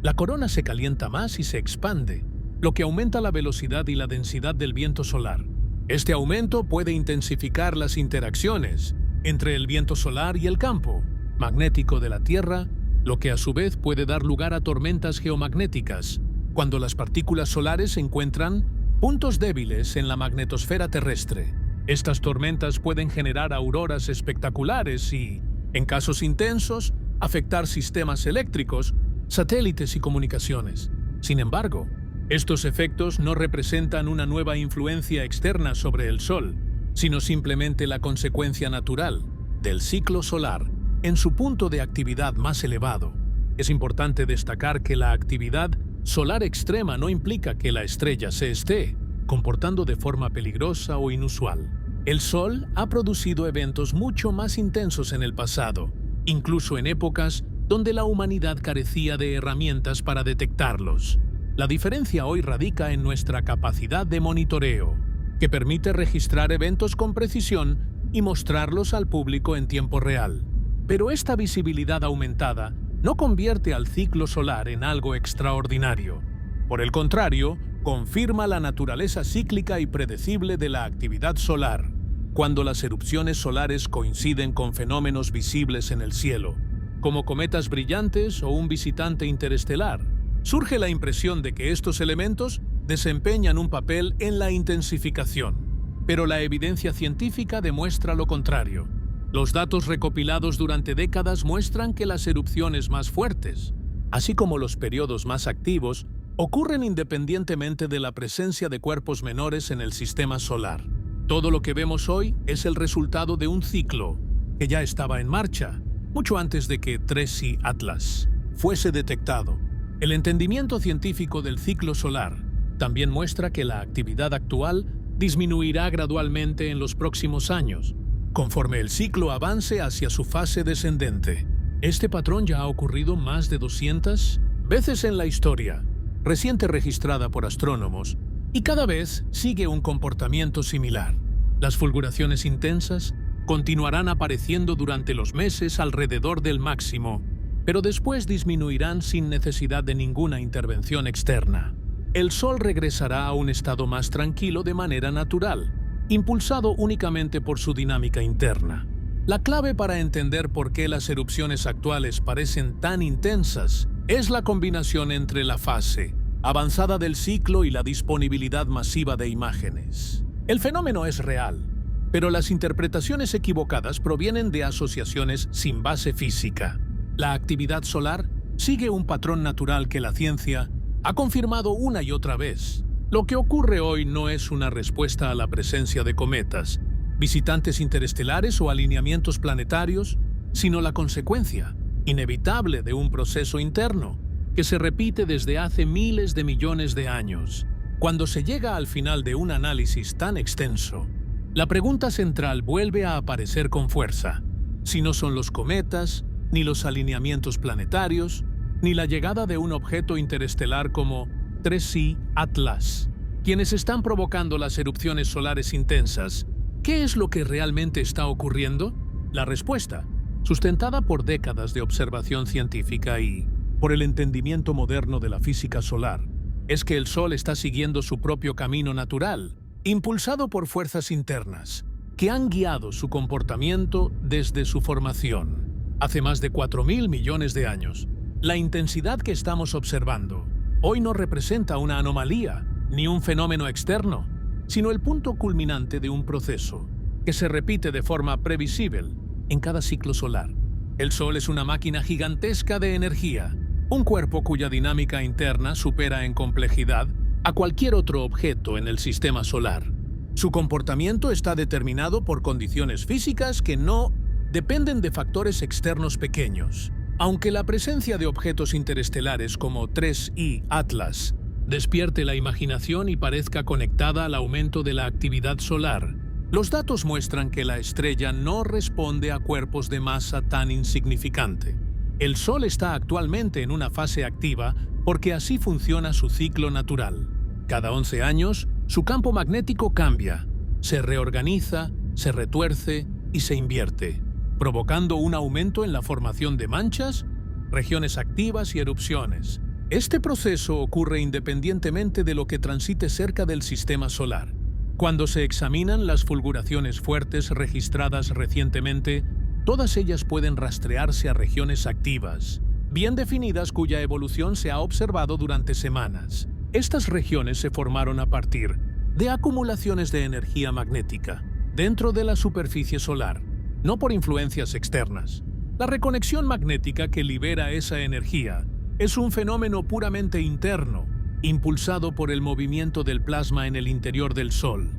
la corona se calienta más y se expande, lo que aumenta la velocidad y la densidad del viento solar. Este aumento puede intensificar las interacciones entre el viento solar y el campo magnético de la Tierra, lo que a su vez puede dar lugar a tormentas geomagnéticas, cuando las partículas solares encuentran puntos débiles en la magnetosfera terrestre. Estas tormentas pueden generar auroras espectaculares y, en casos intensos, afectar sistemas eléctricos, satélites y comunicaciones. Sin embargo, estos efectos no representan una nueva influencia externa sobre el Sol, sino simplemente la consecuencia natural del ciclo solar en su punto de actividad más elevado. Es importante destacar que la actividad solar extrema no implica que la estrella se esté comportando de forma peligrosa o inusual. El Sol ha producido eventos mucho más intensos en el pasado, incluso en épocas donde la humanidad carecía de herramientas para detectarlos. La diferencia hoy radica en nuestra capacidad de monitoreo, que permite registrar eventos con precisión y mostrarlos al público en tiempo real. Pero esta visibilidad aumentada no convierte al ciclo solar en algo extraordinario. Por el contrario, confirma la naturaleza cíclica y predecible de la actividad solar, cuando las erupciones solares coinciden con fenómenos visibles en el cielo, como cometas brillantes o un visitante interestelar. Surge la impresión de que estos elementos desempeñan un papel en la intensificación, pero la evidencia científica demuestra lo contrario. Los datos recopilados durante décadas muestran que las erupciones más fuertes, así como los periodos más activos, ocurren independientemente de la presencia de cuerpos menores en el sistema solar. Todo lo que vemos hoy es el resultado de un ciclo que ya estaba en marcha, mucho antes de que 3C Atlas fuese detectado. El entendimiento científico del ciclo solar también muestra que la actividad actual disminuirá gradualmente en los próximos años, conforme el ciclo avance hacia su fase descendente. Este patrón ya ha ocurrido más de 200 veces en la historia reciente registrada por astrónomos, y cada vez sigue un comportamiento similar. Las fulguraciones intensas continuarán apareciendo durante los meses alrededor del máximo, pero después disminuirán sin necesidad de ninguna intervención externa. El Sol regresará a un estado más tranquilo de manera natural, impulsado únicamente por su dinámica interna. La clave para entender por qué las erupciones actuales parecen tan intensas es la combinación entre la fase avanzada del ciclo y la disponibilidad masiva de imágenes. El fenómeno es real, pero las interpretaciones equivocadas provienen de asociaciones sin base física. La actividad solar sigue un patrón natural que la ciencia ha confirmado una y otra vez. Lo que ocurre hoy no es una respuesta a la presencia de cometas, visitantes interestelares o alineamientos planetarios, sino la consecuencia inevitable de un proceso interno que se repite desde hace miles de millones de años. Cuando se llega al final de un análisis tan extenso, la pregunta central vuelve a aparecer con fuerza. Si no son los cometas, ni los alineamientos planetarios, ni la llegada de un objeto interestelar como 3C Atlas, quienes están provocando las erupciones solares intensas, ¿qué es lo que realmente está ocurriendo? La respuesta, sustentada por décadas de observación científica y por el entendimiento moderno de la física solar, es que el Sol está siguiendo su propio camino natural, impulsado por fuerzas internas, que han guiado su comportamiento desde su formación. Hace más de 4.000 millones de años, la intensidad que estamos observando hoy no representa una anomalía ni un fenómeno externo, sino el punto culminante de un proceso que se repite de forma previsible en cada ciclo solar. El Sol es una máquina gigantesca de energía, un cuerpo cuya dinámica interna supera en complejidad a cualquier otro objeto en el sistema solar. Su comportamiento está determinado por condiciones físicas que no dependen de factores externos pequeños. Aunque la presencia de objetos interestelares como 3I Atlas despierte la imaginación y parezca conectada al aumento de la actividad solar, los datos muestran que la estrella no responde a cuerpos de masa tan insignificante. El Sol está actualmente en una fase activa porque así funciona su ciclo natural. Cada 11 años, su campo magnético cambia, se reorganiza, se retuerce y se invierte, provocando un aumento en la formación de manchas, regiones activas y erupciones. Este proceso ocurre independientemente de lo que transite cerca del sistema solar. Cuando se examinan las fulguraciones fuertes registradas recientemente, todas ellas pueden rastrearse a regiones activas, bien definidas cuya evolución se ha observado durante semanas. Estas regiones se formaron a partir de acumulaciones de energía magnética dentro de la superficie solar, no por influencias externas. La reconexión magnética que libera esa energía es un fenómeno puramente interno, impulsado por el movimiento del plasma en el interior del Sol.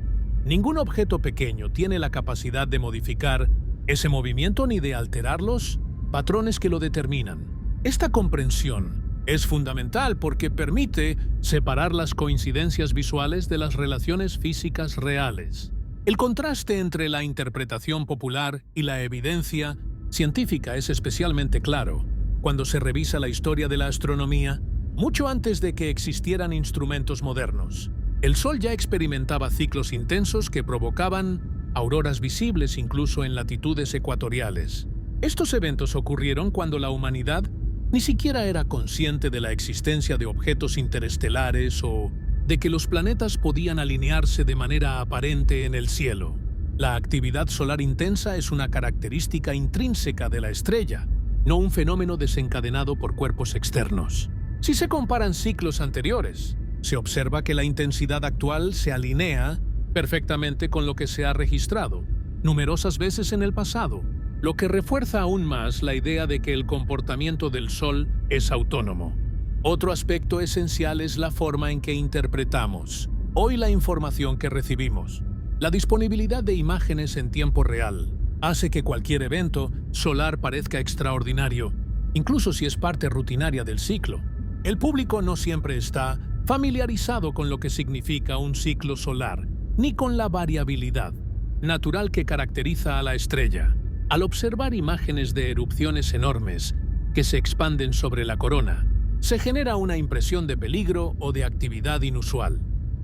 Ningún objeto pequeño tiene la capacidad de modificar ese movimiento ni de alterar los patrones que lo determinan. Esta comprensión es fundamental porque permite separar las coincidencias visuales de las relaciones físicas reales. El contraste entre la interpretación popular y la evidencia científica es especialmente claro cuando se revisa la historia de la astronomía mucho antes de que existieran instrumentos modernos. El Sol ya experimentaba ciclos intensos que provocaban auroras visibles incluso en latitudes ecuatoriales. Estos eventos ocurrieron cuando la humanidad ni siquiera era consciente de la existencia de objetos interestelares o de que los planetas podían alinearse de manera aparente en el cielo. La actividad solar intensa es una característica intrínseca de la estrella, no un fenómeno desencadenado por cuerpos externos. Si se comparan ciclos anteriores, se observa que la intensidad actual se alinea perfectamente con lo que se ha registrado numerosas veces en el pasado, lo que refuerza aún más la idea de que el comportamiento del Sol es autónomo. Otro aspecto esencial es la forma en que interpretamos hoy la información que recibimos. La disponibilidad de imágenes en tiempo real hace que cualquier evento solar parezca extraordinario, incluso si es parte rutinaria del ciclo. El público no siempre está familiarizado con lo que significa un ciclo solar, ni con la variabilidad natural que caracteriza a la estrella. Al observar imágenes de erupciones enormes que se expanden sobre la corona, se genera una impresión de peligro o de actividad inusual.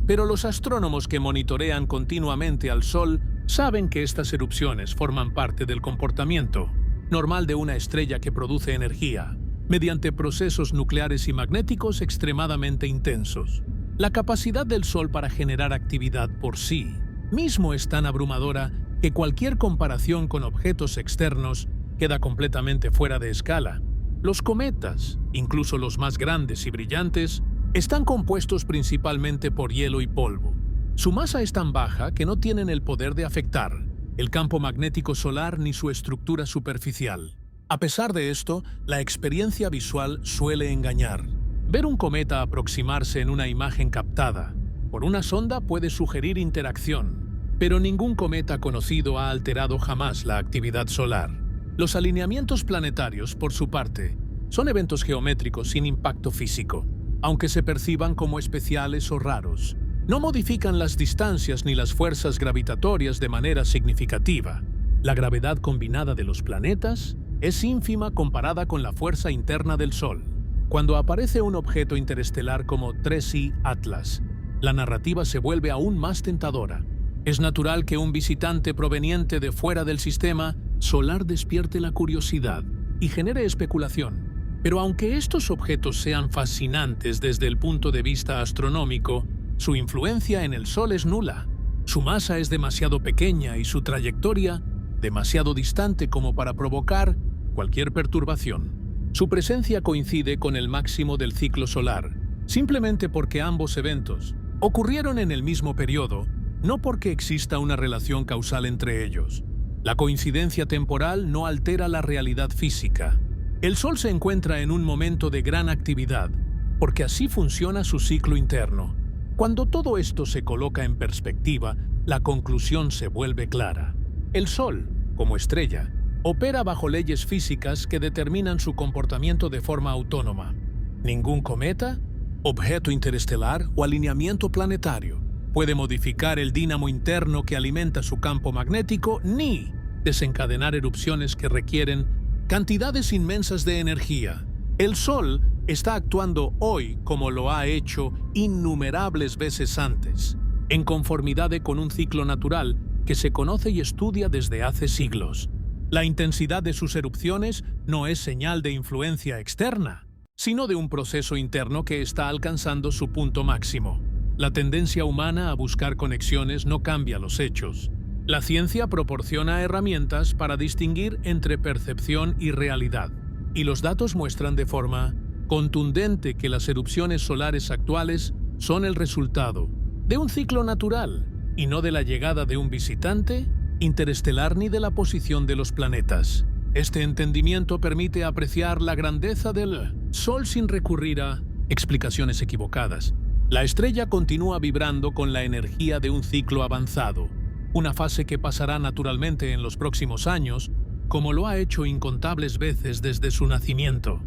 Pero los astrónomos que monitorean continuamente al Sol saben que estas erupciones forman parte del comportamiento normal de una estrella que produce energía mediante procesos nucleares y magnéticos extremadamente intensos. La capacidad del Sol para generar actividad por sí mismo es tan abrumadora que cualquier comparación con objetos externos queda completamente fuera de escala. Los cometas, incluso los más grandes y brillantes, están compuestos principalmente por hielo y polvo. Su masa es tan baja que no tienen el poder de afectar el campo magnético solar ni su estructura superficial. A pesar de esto, la experiencia visual suele engañar. Ver un cometa aproximarse en una imagen captada por una sonda puede sugerir interacción, pero ningún cometa conocido ha alterado jamás la actividad solar. Los alineamientos planetarios, por su parte, son eventos geométricos sin impacto físico. Aunque se perciban como especiales o raros, no modifican las distancias ni las fuerzas gravitatorias de manera significativa. La gravedad combinada de los planetas es ínfima comparada con la fuerza interna del Sol. Cuando aparece un objeto interestelar como 3I Atlas, la narrativa se vuelve aún más tentadora. Es natural que un visitante proveniente de fuera del sistema solar despierte la curiosidad y genere especulación. Pero aunque estos objetos sean fascinantes desde el punto de vista astronómico, su influencia en el Sol es nula. Su masa es demasiado pequeña y su trayectoria demasiado distante como para provocar cualquier perturbación. Su presencia coincide con el máximo del ciclo solar, simplemente porque ambos eventos ocurrieron en el mismo periodo, no porque exista una relación causal entre ellos. La coincidencia temporal no altera la realidad física. El Sol se encuentra en un momento de gran actividad, porque así funciona su ciclo interno. Cuando todo esto se coloca en perspectiva, la conclusión se vuelve clara. El Sol, como estrella, opera bajo leyes físicas que determinan su comportamiento de forma autónoma. Ningún cometa, objeto interestelar o alineamiento planetario puede modificar el dínamo interno que alimenta su campo magnético ni desencadenar erupciones que requieren cantidades inmensas de energía. El Sol está actuando hoy como lo ha hecho innumerables veces antes, en conformidad con un ciclo natural que se conoce y estudia desde hace siglos. La intensidad de sus erupciones no es señal de influencia externa, sino de un proceso interno que está alcanzando su punto máximo. La tendencia humana a buscar conexiones no cambia los hechos. La ciencia proporciona herramientas para distinguir entre percepción y realidad, y los datos muestran de forma contundente que las erupciones solares actuales son el resultado de un ciclo natural y no de la llegada de un visitante interestelar ni de la posición de los planetas. Este entendimiento permite apreciar la grandeza del Sol sin recurrir a explicaciones equivocadas. La estrella continúa vibrando con la energía de un ciclo avanzado, una fase que pasará naturalmente en los próximos años, como lo ha hecho incontables veces desde su nacimiento.